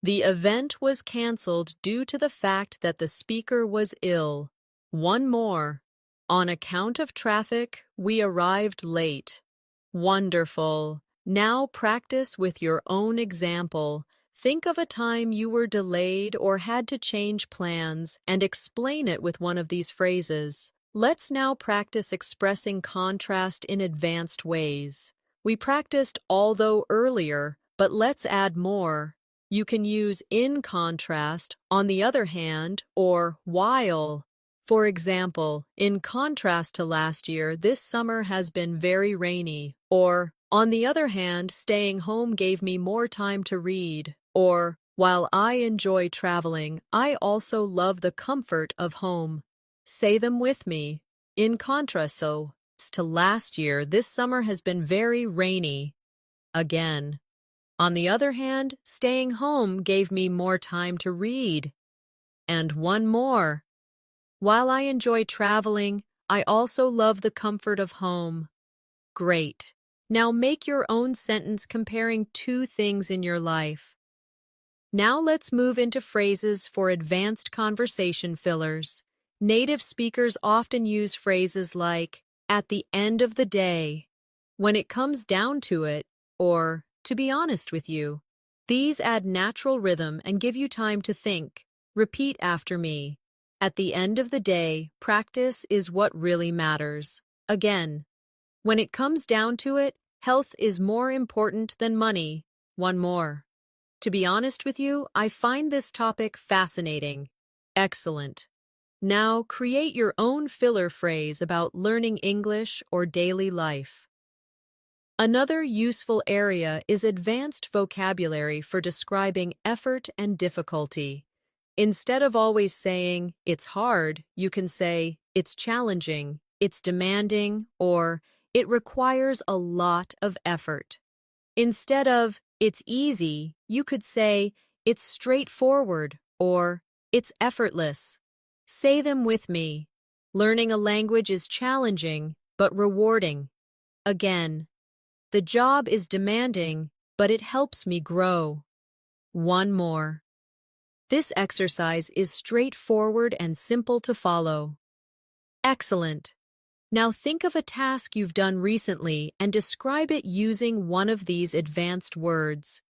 The event was cancelled due to the fact that the speaker was ill. One more. On account of traffic, we arrived late. Wonderful. Now practice with your own example. Think of a time you were delayed or had to change plans and explain it with one of these phrases. Let's now practice expressing contrast in advanced ways. We practiced although earlier, but let's add more. You can use in contrast, on the other hand, or while. For example, in contrast to last year, this summer has been very rainy, or On the other hand, staying home gave me more time to read. Or, while I enjoy traveling, I also love the comfort of home. Say them with me. In contrast to last year, this summer has been very rainy. Again. On the other hand, staying home gave me more time to read. And one more. While I enjoy traveling, I also love the comfort of home. Great. Now make your own sentence comparing two things in your life. Now let's move into phrases for advanced conversation fillers. Native speakers often use phrases like, at the end of the day, when it comes down to it, or, to be honest with you. These add natural rhythm and give you time to think. Repeat after me. At the end of the day, practice is what really matters. Again. When it comes down to it, health is more important than money. One more. To be honest with you, I find this topic fascinating. Excellent. Now, create your own filler phrase about learning English or daily life. Another useful area is advanced vocabulary for describing effort and difficulty. Instead of always saying, it's hard, you can say, it's challenging, it's demanding, or it requires a lot of effort. Instead of, it's easy, you could say, it's straightforward, or it's effortless. Say them with me. Learning a language is challenging, but rewarding. Again. The job is demanding, but it helps me grow. One more. This exercise is straightforward and simple to follow. Excellent. Now think of a task you've done recently and describe it using one of these advanced words.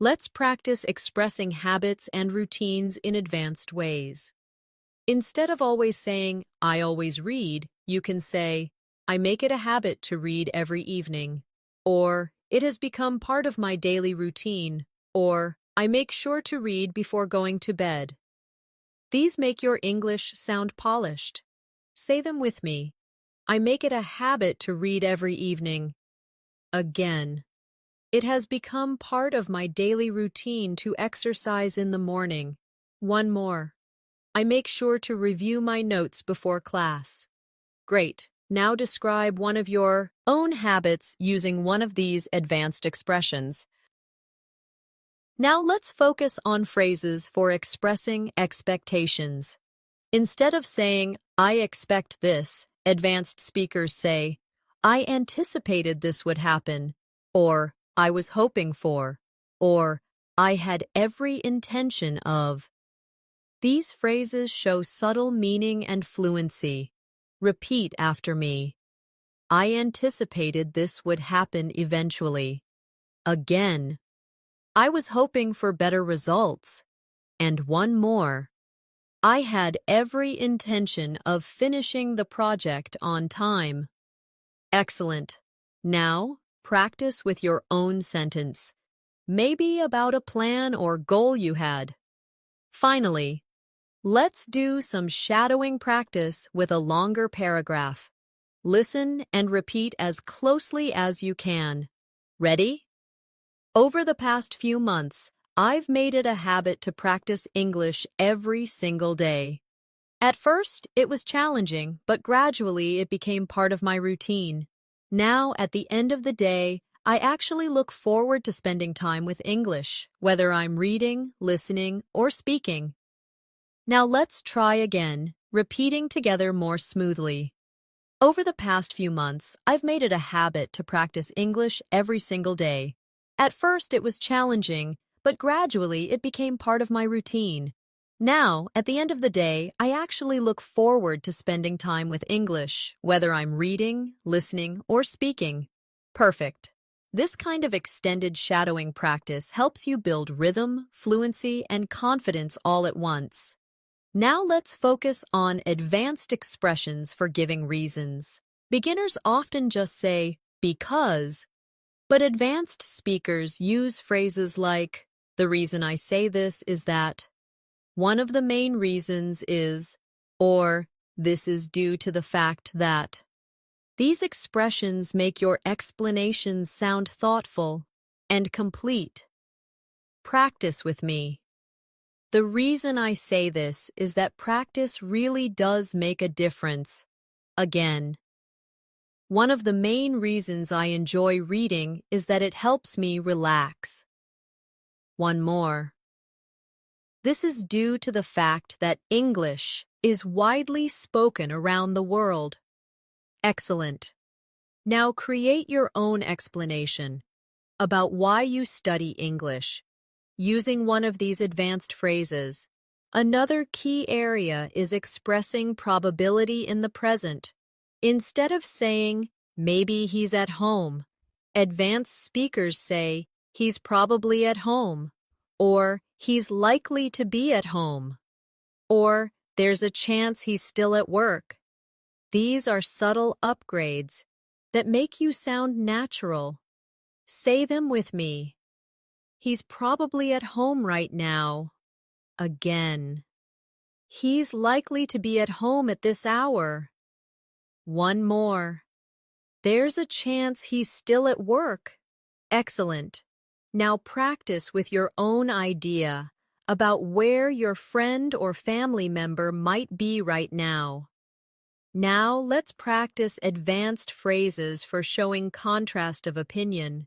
Let's practice expressing habits and routines in advanced ways. Instead of always saying, I always read, you can say, I make it a habit to read every evening. Or, it has become part of my daily routine. Or, I make sure to read before going to bed. These make your English sound polished. Say them with me. I make it a habit to read every evening. Again. It has become part of my daily routine to exercise in the morning. One more. I make sure to review my notes before class. Great. Now describe one of your own habits using one of these advanced expressions. Now let's focus on phrases for expressing expectations. Instead of saying, I expect this, advanced speakers say, I anticipated this would happen, or I was hoping for, or I had every intention of. These phrases show subtle meaning and fluency. Repeat after me. I anticipated this would happen eventually. Again. I was hoping for better results. And one more. I had every intention of finishing the project on time. Excellent. Now, practice with your own sentence. Maybe about a plan or goal you had. Finally, let's do some shadowing practice with a longer paragraph. Listen and repeat as closely as you can. Ready? Over the past few months, I've made it a habit to practice English every single day. At first, it was challenging, but gradually it became part of my routine. Now, at the end of the day, I actually look forward to spending time with English, whether I'm reading, listening, or speaking. Now let's try again, repeating together more smoothly. Over the past few months, I've made it a habit to practice English every single day. At first, it was challenging, but gradually it became part of my routine. Now, at the end of the day, I actually look forward to spending time with English, whether I'm reading, listening, or speaking. Perfect. This kind of extended shadowing practice helps you build rhythm, fluency, and confidence all at once. Now let's focus on advanced expressions for giving reasons. Beginners often just say, because, but advanced speakers use phrases like, the reason I say this is that, one of the main reasons is, or this is due to the fact that. These expressions make your explanations sound thoughtful and complete. Practice with me. The reason I say this is that practice really does make a difference. Again, one of the main reasons I enjoy reading is that it helps me relax. One more. This is due to the fact that English is widely spoken around the world. Excellent. Now create your own explanation about why you study English using one of these advanced phrases. Another key area is expressing probability in the present. Instead of saying, maybe he's at home, advanced speakers say, he's probably at home, or he's likely to be at home, or there's a chance he's still at work. These are subtle upgrades that make you sound natural. Say them with me. He's probably at home right now. Again. He's likely to be at home at this hour. One more. There's a chance he's still at work. Excellent. Now practice with your own idea about where your friend or family member might be right now. Now let's practice advanced phrases for showing contrast of opinion.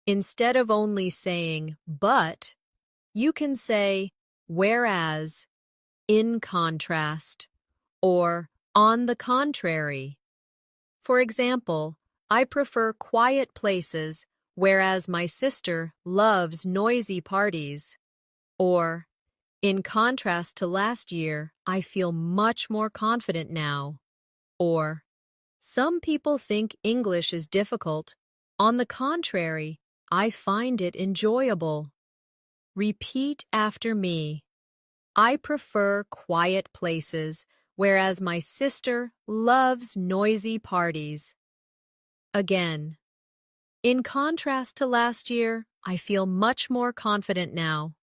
Instead of only saying, but, you can say, whereas, in contrast, or on the contrary. For example, I prefer quiet places, whereas my sister loves noisy parties. Or, in contrast to last year, I feel much more confident now. Or, some people think English is difficult. On the contrary, I find it enjoyable. Repeat after me. I prefer quiet places, whereas my sister loves noisy parties. Again. In contrast to last year, I feel much more confident now.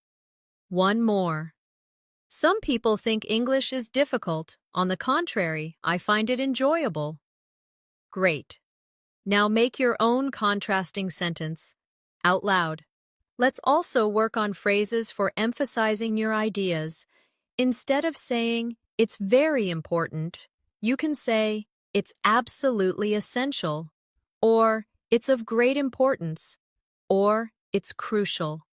One more. Some people think English is difficult. On the contrary, I find it enjoyable. Great. Now make your own contrasting sentence out loud. Let's also work on phrases for emphasizing your ideas. Instead of saying, it's very important, you can say, it's absolutely essential, or it's of great importance, or it's crucial.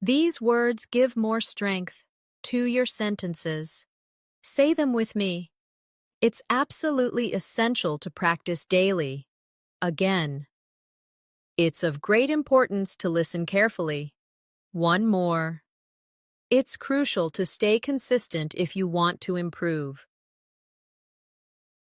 These words give more strength to your sentences. Say them with me. It's absolutely essential to practice daily. Again. It's of great importance to listen carefully. One more. It's crucial to stay consistent if you want to improve.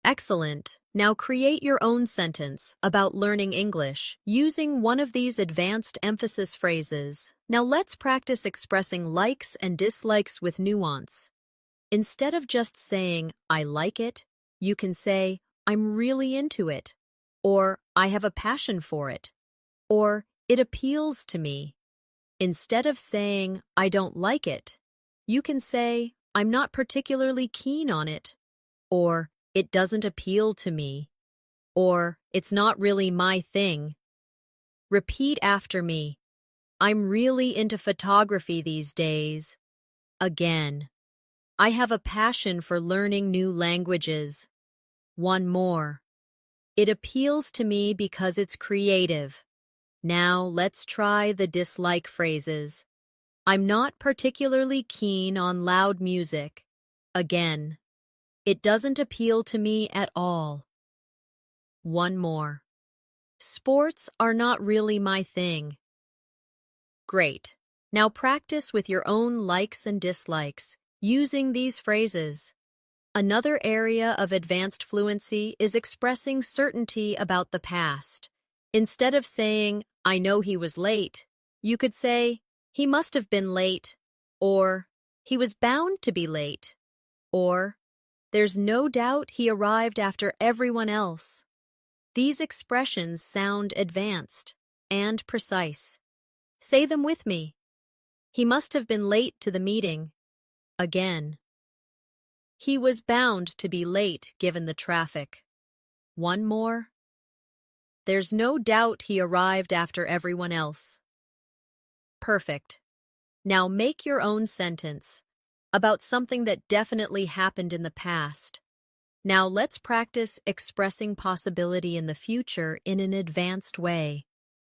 Excellent. Now create your own sentence about learning English using one of these advanced emphasis phrases. Now let's practice expressing likes and dislikes with nuance. Instead of just saying, I like it, you can say, I'm really into it, or I have a passion for it, or it appeals to me. Instead of saying, I don't like it, you can say, I'm not particularly keen on it, or it doesn't appeal to me, or it's not really my thing. Repeat after me. I'm really into photography these days. Again. I have a passion for learning new languages. One more. It appeals to me because it's creative. Now let's try the dislike phrases. I'm not particularly keen on loud music. Again. It doesn't appeal to me at all. One more. Sports are not really my thing. Great. Now practice with your own likes and dislikes using these phrases. Another area of advanced fluency is expressing certainty about the past. Instead of saying, I know he was late, you could say, he must have been late, or he was bound to be late, or there's no doubt he arrived after everyone else. These expressions sound advanced and precise. Say them with me. He must have been late to the meeting. Again. He was bound to be late given the traffic. One more. There's no doubt he arrived after everyone else. Perfect. Now make your own sentence about something that definitely happened in the past. Now let's practice expressing possibility in the future in an advanced way.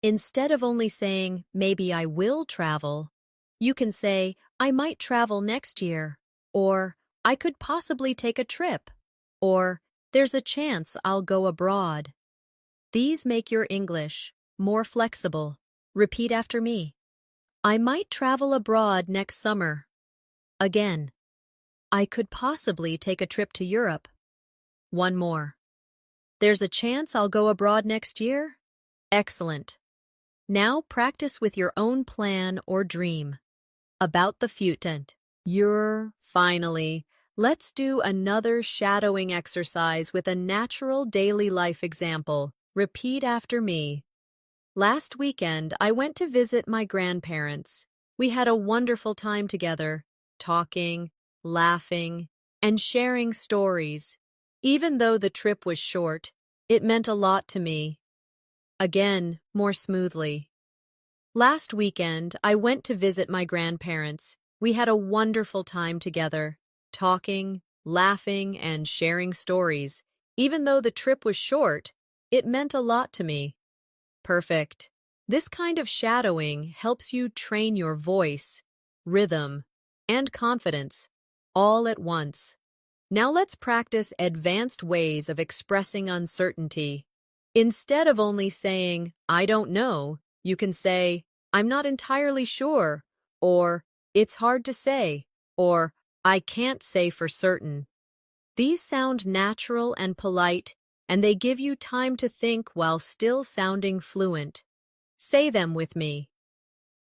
Instead of only saying, maybe I will travel, you can say, I might travel next year, or I could possibly take a trip, or there's a chance I'll go abroad. These make your English more flexible. Repeat after me. I might travel abroad next summer. Again, I could possibly take a trip to Europe. One more. There's a chance I'll go abroad next year? Excellent. Now practice with your own plan or dream about the future. Finally, let's do another shadowing exercise with a natural daily life example. Repeat after me. Last weekend, I went to visit my grandparents. We had a wonderful time together, talking, laughing, and sharing stories. Even though the trip was short, it meant a lot to me. Again, more smoothly. Last weekend, I went to visit my grandparents. We had a wonderful time together, talking, laughing, and sharing stories. Even though the trip was short, it meant a lot to me. Perfect. This kind of shadowing helps you train your voice, rhythm, and confidence all at once. Now let's practice advanced ways of expressing uncertainty. Instead of only saying, I don't know, you can say, I'm not entirely sure, or it's hard to say, or I can't say for certain. These sound natural and polite, and they give you time to think while still sounding fluent. Say them with me.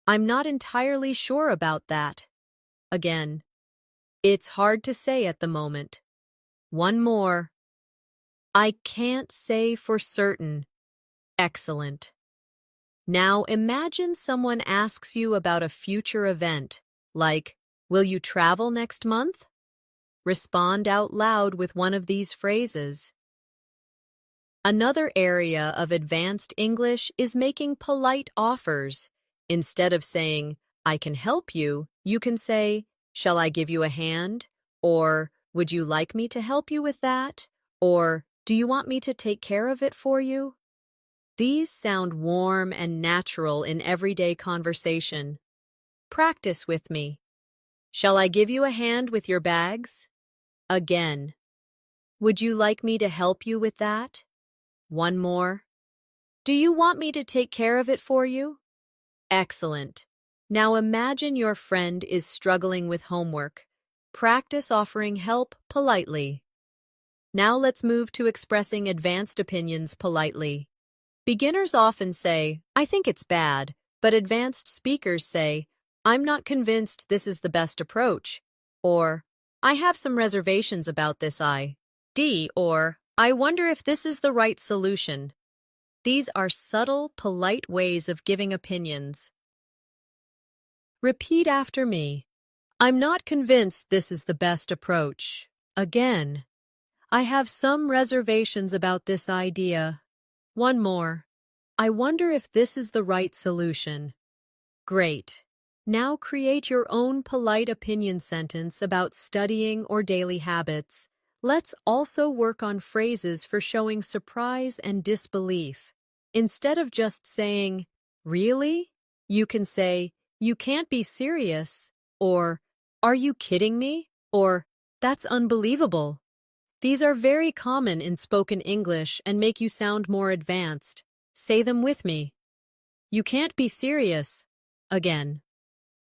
I'm not entirely sure about that. Again, it's hard to say at the moment. One more. I can't say for certain. Excellent. Now imagine someone asks you about a future event, like, will you travel next month? Respond out loud with one of these phrases. Another area of advanced English is making polite offers. Instead of saying, I can help you, you can say, shall I give you a hand? Or, would you like me to help you with that? Or, do you want me to take care of it for you? These sound warm and natural in everyday conversation. Practice with me. Shall I give you a hand with your bags? Again. Would you like me to help you with that? One more. Do you want me to take care of it for you? Excellent. Now imagine your friend is struggling with homework. Practice offering help politely. Now let's move to expressing advanced opinions politely. Beginners often say, I think it's bad, but advanced speakers say, I'm not convinced this is the best approach, or I have some reservations about this idea, or I wonder if this is the right solution. These are subtle, polite ways of giving opinions. Repeat after me. I'm not convinced this is the best approach. Again. I have some reservations about this idea. One more. I wonder if this is the right solution. Great. Now create your own polite opinion sentence about studying or daily habits. Let's also work on phrases for showing surprise and disbelief. Instead of just saying, really? You can say, you can't be serious, or are you kidding me? Or that's unbelievable. These are very common in spoken English and make you sound more advanced. Say them with me. You can't be serious. Again.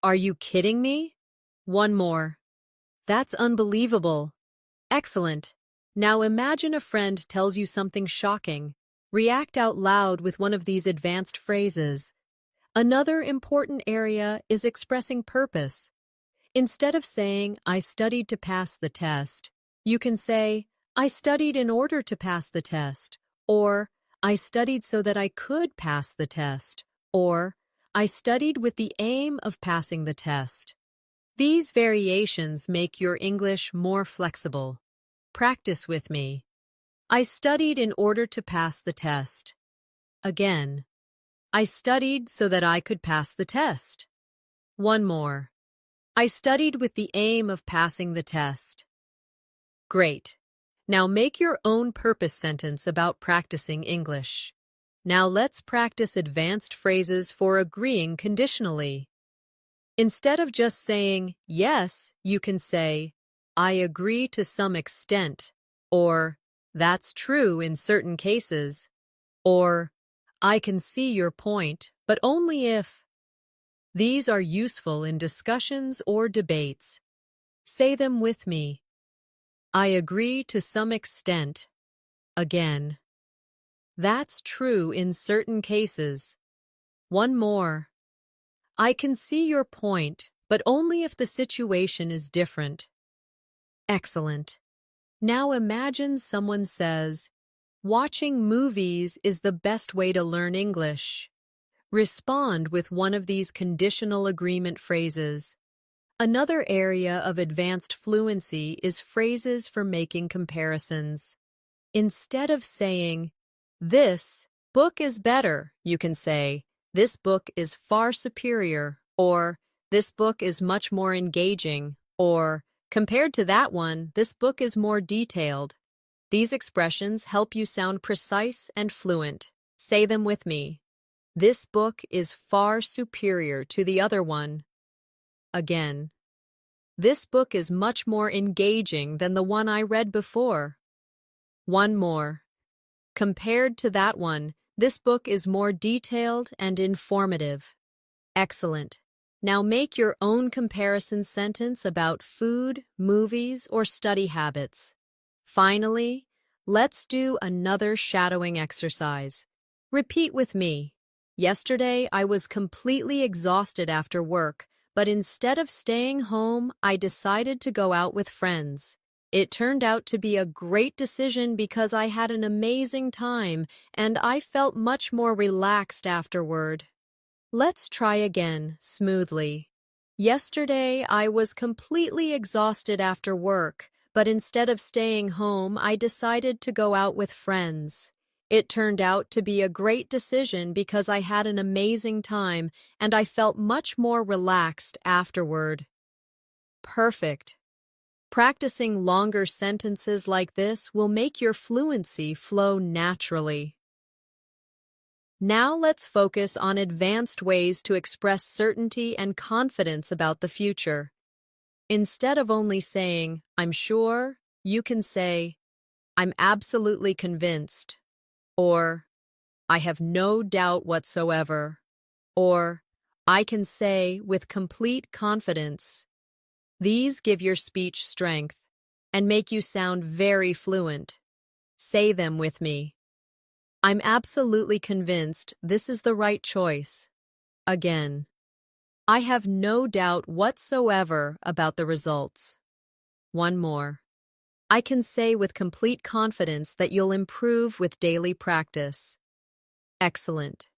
Are you kidding me? One more. That's unbelievable. Excellent. Now imagine a friend tells you something shocking. React out loud with one of these advanced phrases. Another important area is expressing purpose. Instead of saying, I studied to pass the test, you can say, I studied in order to pass the test, or I studied so that I could pass the test, or I studied with the aim of passing the test. These variations make your English more flexible. Practice with me. I studied in order to pass the test. Again. I studied so that I could pass the test. One more. I studied with the aim of passing the test. Great. Now make your own purpose sentence about practicing English. Now let's practice advanced phrases for agreeing conditionally. Instead of just saying yes, you can say, I agree to some extent, or that's true in certain cases, or I can see your point, but only if. These are useful in discussions or debates. Say them with me. I agree to some extent. Again. That's true in certain cases. One more. I can see your point, but only if the situation is different. Excellent. Now imagine someone says, watching movies is the best way to learn English. Respond with one of these conditional agreement phrases. Another area of advanced fluency is phrases for making comparisons. Instead of saying, this book is better, you can say, this book is far superior, or this book is much more engaging, or compared to that one, this book is more detailed. These expressions help you sound precise and fluent. Say them with me. This book is far superior to the other one. Again. This book is much more engaging than the one I read before. One more. Compared to that one, this book is more detailed and informative. Excellent. Now make your own comparison sentence about food, movies, or study habits. Finally, let's do another shadowing exercise. Repeat with me. Yesterday, I was completely exhausted after work, but instead of staying home, I decided to go out with friends. It turned out to be a great decision because I had an amazing time and I felt much more relaxed afterward. Let's try again, smoothly. Yesterday, I was completely exhausted after work, but instead of staying home, I decided to go out with friends. It turned out to be a great decision because I had an amazing time and I felt much more relaxed afterward. Perfect. Practicing longer sentences like this will make your fluency flow naturally. Now let's focus on advanced ways to express certainty and confidence about the future. Instead of only saying, I'm sure, you can say, I'm absolutely convinced, or I have no doubt whatsoever, or I can say with complete confidence. These give your speech strength and make you sound very fluent. Say them with me. I'm absolutely convinced this is the right choice. Again. I have no doubt whatsoever about the results. One more. I can say with complete confidence that you'll improve with daily practice. Excellent.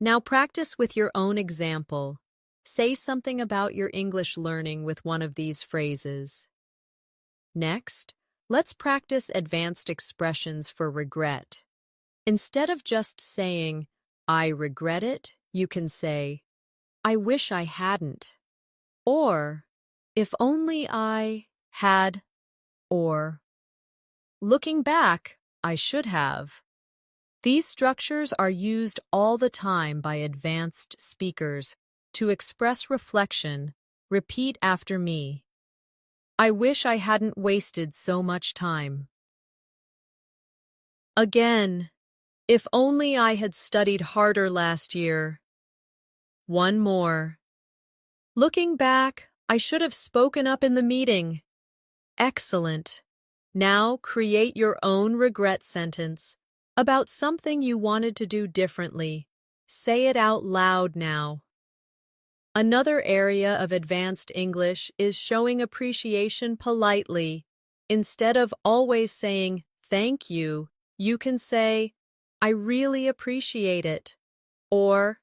Now practice with your own example. Say something about your English learning with one of these phrases. Next, let's practice advanced expressions for regret. Instead of just saying, I regret it, you can say, I wish I hadn't. Or, if only I had, or, looking back, I should have. These structures are used all the time by advanced speakers to express reflection. Repeat after me. I wish I hadn't wasted so much time. Again, if only I had studied harder last year. One more. Looking back, I should have spoken up in the meeting. Excellent. Now create your own regret sentence about something you wanted to do differently. Say it out loud now. Another area of advanced English is showing appreciation politely. Instead of always saying, thank you, you can say, I really appreciate it, or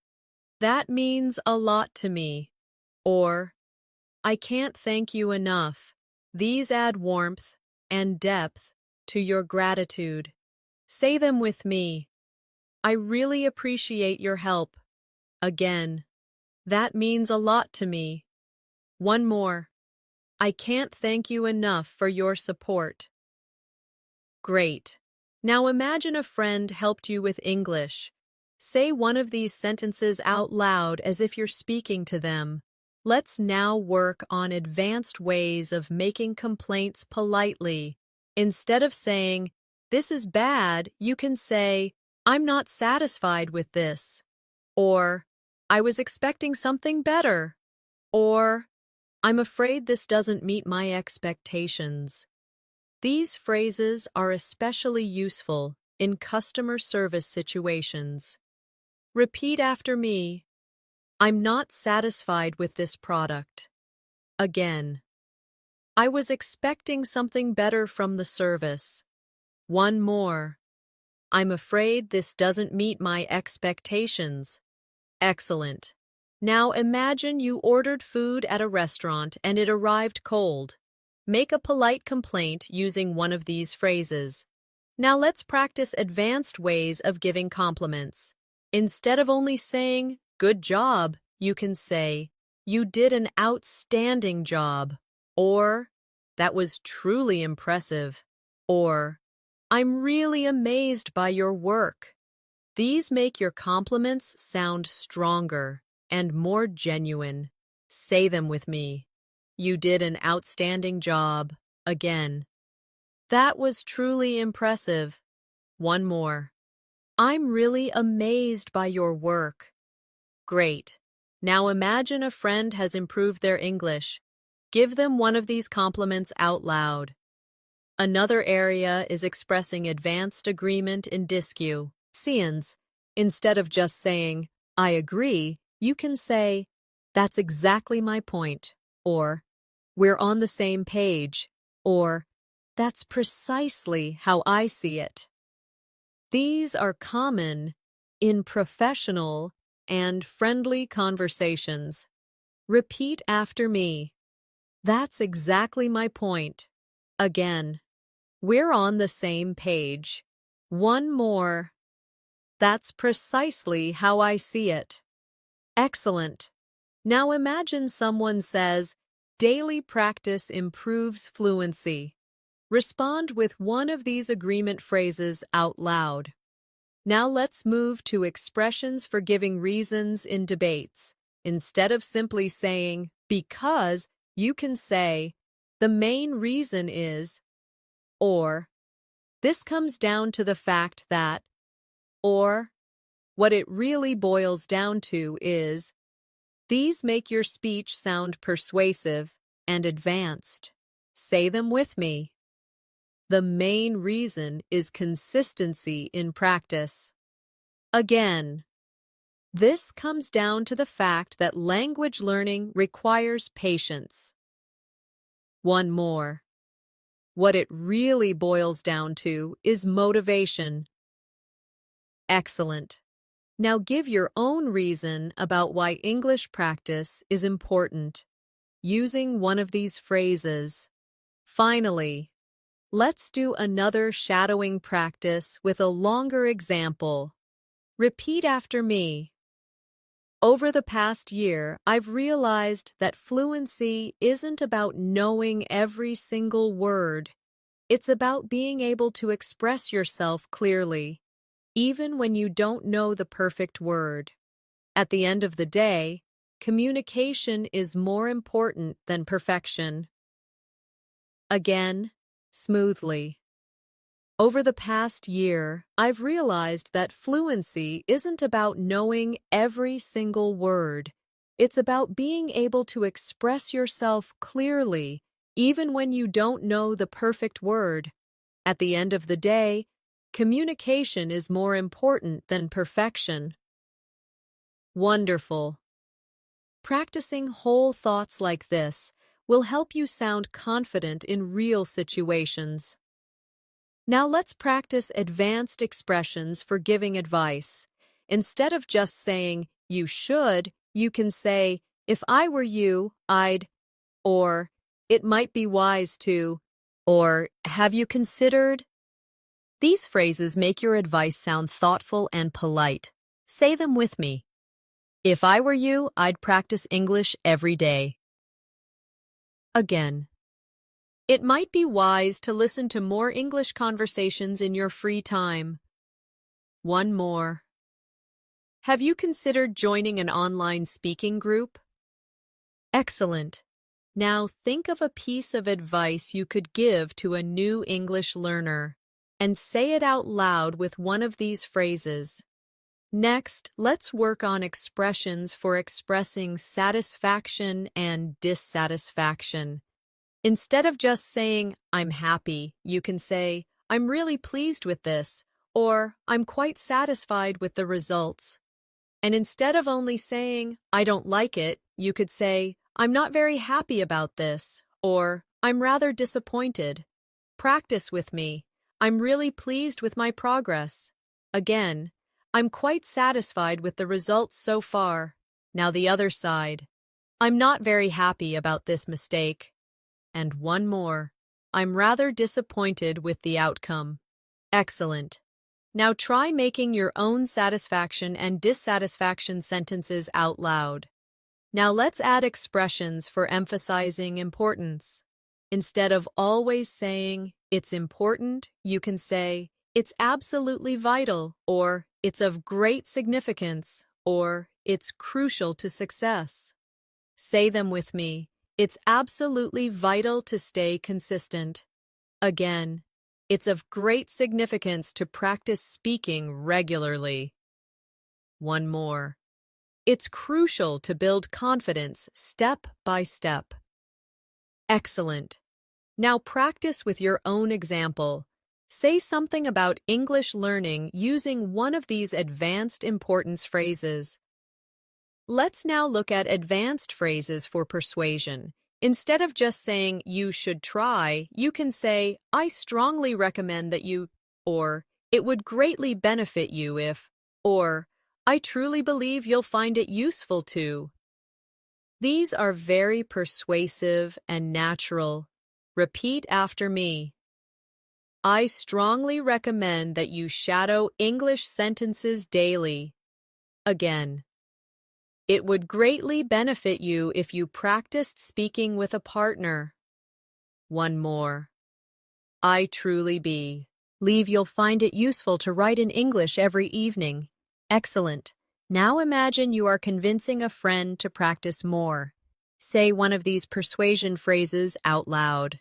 that means a lot to me, or I can't thank you enough. These add warmth and depth to your gratitude. Say them with me. I really appreciate your help. Again. That means a lot to me. One more. I can't thank you enough for your support. Great. Now imagine a friend helped you with English. Say one of these sentences out loud as if you're speaking to them. Let's now work on advanced ways of making complaints politely. Instead of saying, "This is bad," you can say, "I'm not satisfied with this." Or, "I was expecting something better." Or, "I'm afraid this doesn't meet my expectations." These phrases are especially useful in customer service situations. Repeat after me. I'm not satisfied with this product. Again. I was expecting something better from the service. One more. I'm afraid this doesn't meet my expectations. Excellent. Now imagine you ordered food at a restaurant and it arrived cold. Make a polite complaint using one of these phrases. Now let's practice advanced ways of giving compliments. Instead of only saying, "Good job," you can say, "You did an outstanding job," or "That was truly impressive," or "I'm really amazed by your work." These make your compliments sound stronger and more genuine. Say them with me. You did an outstanding job. Again. That was truly impressive. One more. I'm really amazed by your work. Great. Now imagine a friend has improved their English. Give them one of these compliments out loud. Another area is expressing advanced agreement in disque. Scenes. Instead of just saying, "I agree," you can say, "That's exactly my point," or "We're on the same page," or "That's precisely how I see it." These are common in professional and friendly conversations. Repeat after me. That's exactly my point. Again. We're on the same page. One more. That's precisely how I see it. Excellent. Now imagine someone says, "Daily practice improves fluency." Respond with one of these agreement phrases out loud. Now let's move to expressions for giving reasons in debates. Instead of simply saying, "Because," you can say, "The main reason is," or "This comes down to the fact that," or "What it really boils down to is." These make your speech sound persuasive and advanced. Say them with me. The main reason is consistency in practice. Again, this comes down to the fact that language learning requires patience. One more. What it really boils down to is motivation. Excellent. Now give your own reason about why English practice is important, using one of these phrases. Finally, let's do another shadowing practice with a longer example. Repeat after me. Over the past year, I've realized that fluency isn't about knowing every single word. It's about being able to express yourself clearly, even when you don't know the perfect word. At the end of the day, communication is more important than perfection. Again, smoothly. Over the past year, I've realized that fluency isn't about knowing every single word. It's about being able to express yourself clearly, even when you don't know the perfect word. At the end of the day, communication is more important than perfection. Wonderful. Practicing whole thoughts like this will help you sound confident in real situations. Now let's practice advanced expressions for giving advice. Instead of just saying, "You should," you can say, "If I were you, I'd," or "It might be wise to," or "Have you considered?" These phrases make your advice sound thoughtful and polite. Say them with me. If I were you, I'd practice English every day. Again. It might be wise to listen to more English conversations in your free time. One more. Have you considered joining an online speaking group? Excellent. Now think of a piece of advice you could give to a new English learner and say it out loud with one of these phrases. Next, let's work on expressions for expressing satisfaction and dissatisfaction. Instead of just saying, I'm happy, you can say, I'm really pleased with this, or I'm quite satisfied with the results. And instead of only saying, I don't like it, you could say, I'm not very happy about this, or I'm rather disappointed. Practice with me. I'm really pleased with my progress. Again, I'm quite satisfied with the results so far. Now the other side. I'm not very happy about this mistake. And one more. I'm rather disappointed with the outcome. Excellent. Now try making your own satisfaction and dissatisfaction sentences out loud. Now let's add expressions for emphasizing importance. Instead of always saying, it's important, you can say, it's absolutely vital, or it's of great significance, or it's crucial to success. Say them with me. It's absolutely vital to stay consistent. Again, it's of great significance to practice speaking regularly. One more. It's crucial to build confidence step by step. Excellent. Now practice with your own example. Say something about English learning using one of these advanced importance phrases. Let's now look at advanced phrases for persuasion. Instead of just saying, you should try, you can say, I strongly recommend that you, or it would greatly benefit you if, or I truly believe you'll find it useful too. These are very persuasive and natural. Repeat after me. I strongly recommend that you shadow English sentences daily. Again. It would greatly benefit you if you practiced speaking with a partner. One more. I truly believe you'll find it useful to write in English every evening. Excellent. Now imagine you are convincing a friend to practice more. Say one of these persuasion phrases out loud.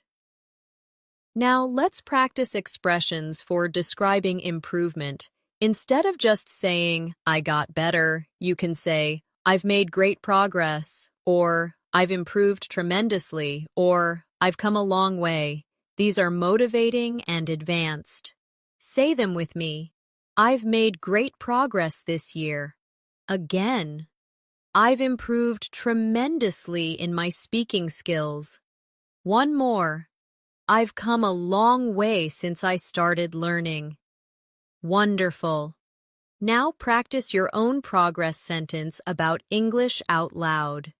Now let's practice expressions for describing improvement. Instead of just saying, I got better, you can say, I've made great progress, or I've improved tremendously, or I've come a long way. These are motivating and advanced. Say them with me. I've made great progress this year. Again. I've improved tremendously in my speaking skills. One more. I've come a long way since I started learning. Wonderful. Now practice your own progress sentence about English out loud.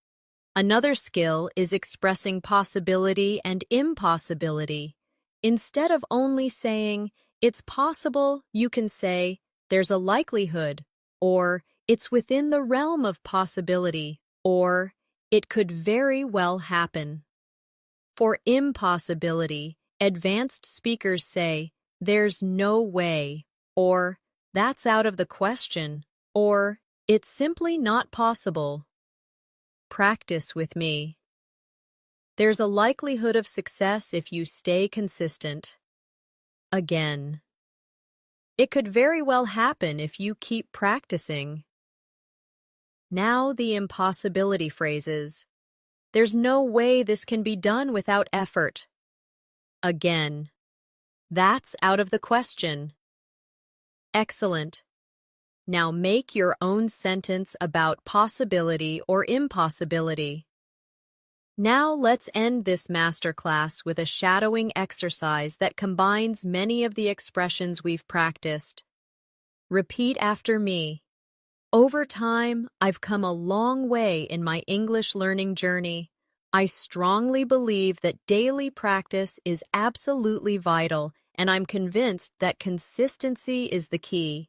Another skill is expressing possibility and impossibility. Instead of only saying, it's possible, you can say, there's a likelihood, or it's within the realm of possibility, or it could very well happen. For impossibility, advanced speakers say, there's no way, or that's out of the question, or it's simply not possible. Practice with me. There's a likelihood of success if you stay consistent. Again. It could very well happen if you keep practicing. Now the impossibility phrases. There's no way this can be done without effort. Again. That's out of the question. Excellent. Now make your own sentence about possibility or impossibility. Now let's end this masterclass with a shadowing exercise that combines many of the expressions we've practiced. Repeat after me. Over time, I've come a long way in my English learning journey. I strongly believe that daily practice is absolutely vital, and I'm convinced that consistency is the key.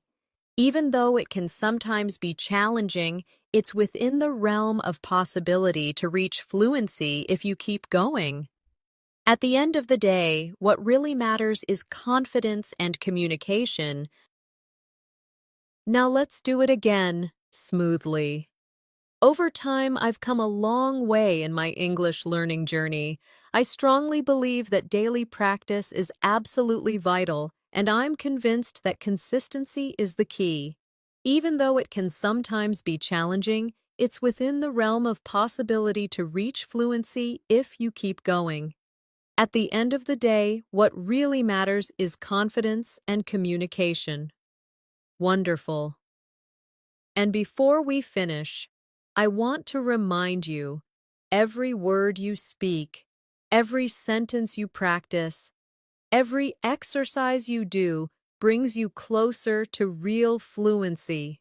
Even though it can sometimes be challenging, it's within the realm of possibility to reach fluency if you keep going. At the end of the day, what really matters is confidence and communication. Now let's do it again, smoothly. Over time, I've come a long way in my English learning journey. I strongly believe that daily practice is absolutely vital, and I'm convinced that consistency is the key. Even though it can sometimes be challenging, it's within the realm of possibility to reach fluency if you keep going. At the end of the day, what really matters is confidence and communication. Wonderful. And before we finish, I want to remind you, every word you speak, every sentence you practice, every exercise you do brings you closer to real fluency.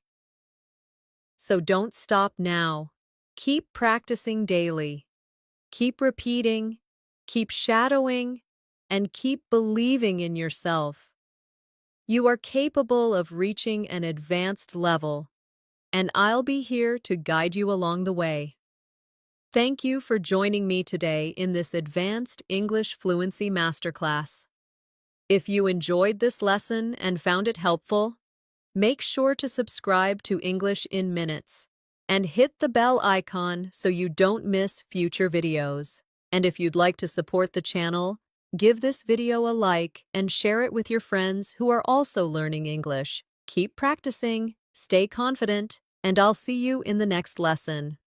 So don't stop now. Keep practicing daily. Keep repeating, keep shadowing, and keep believing in yourself. You are capable of reaching an advanced level, and I'll be here to guide you along the way. Thank you for joining me today in this advanced English fluency masterclass. If you enjoyed this lesson and found it helpful, make sure to subscribe to English in Minutes and hit the bell icon so you don't miss future videos. And if you'd like to support the channel, give this video a like and share it with your friends who are also learning English. Keep practicing, stay confident, and I'll see you in the next lesson.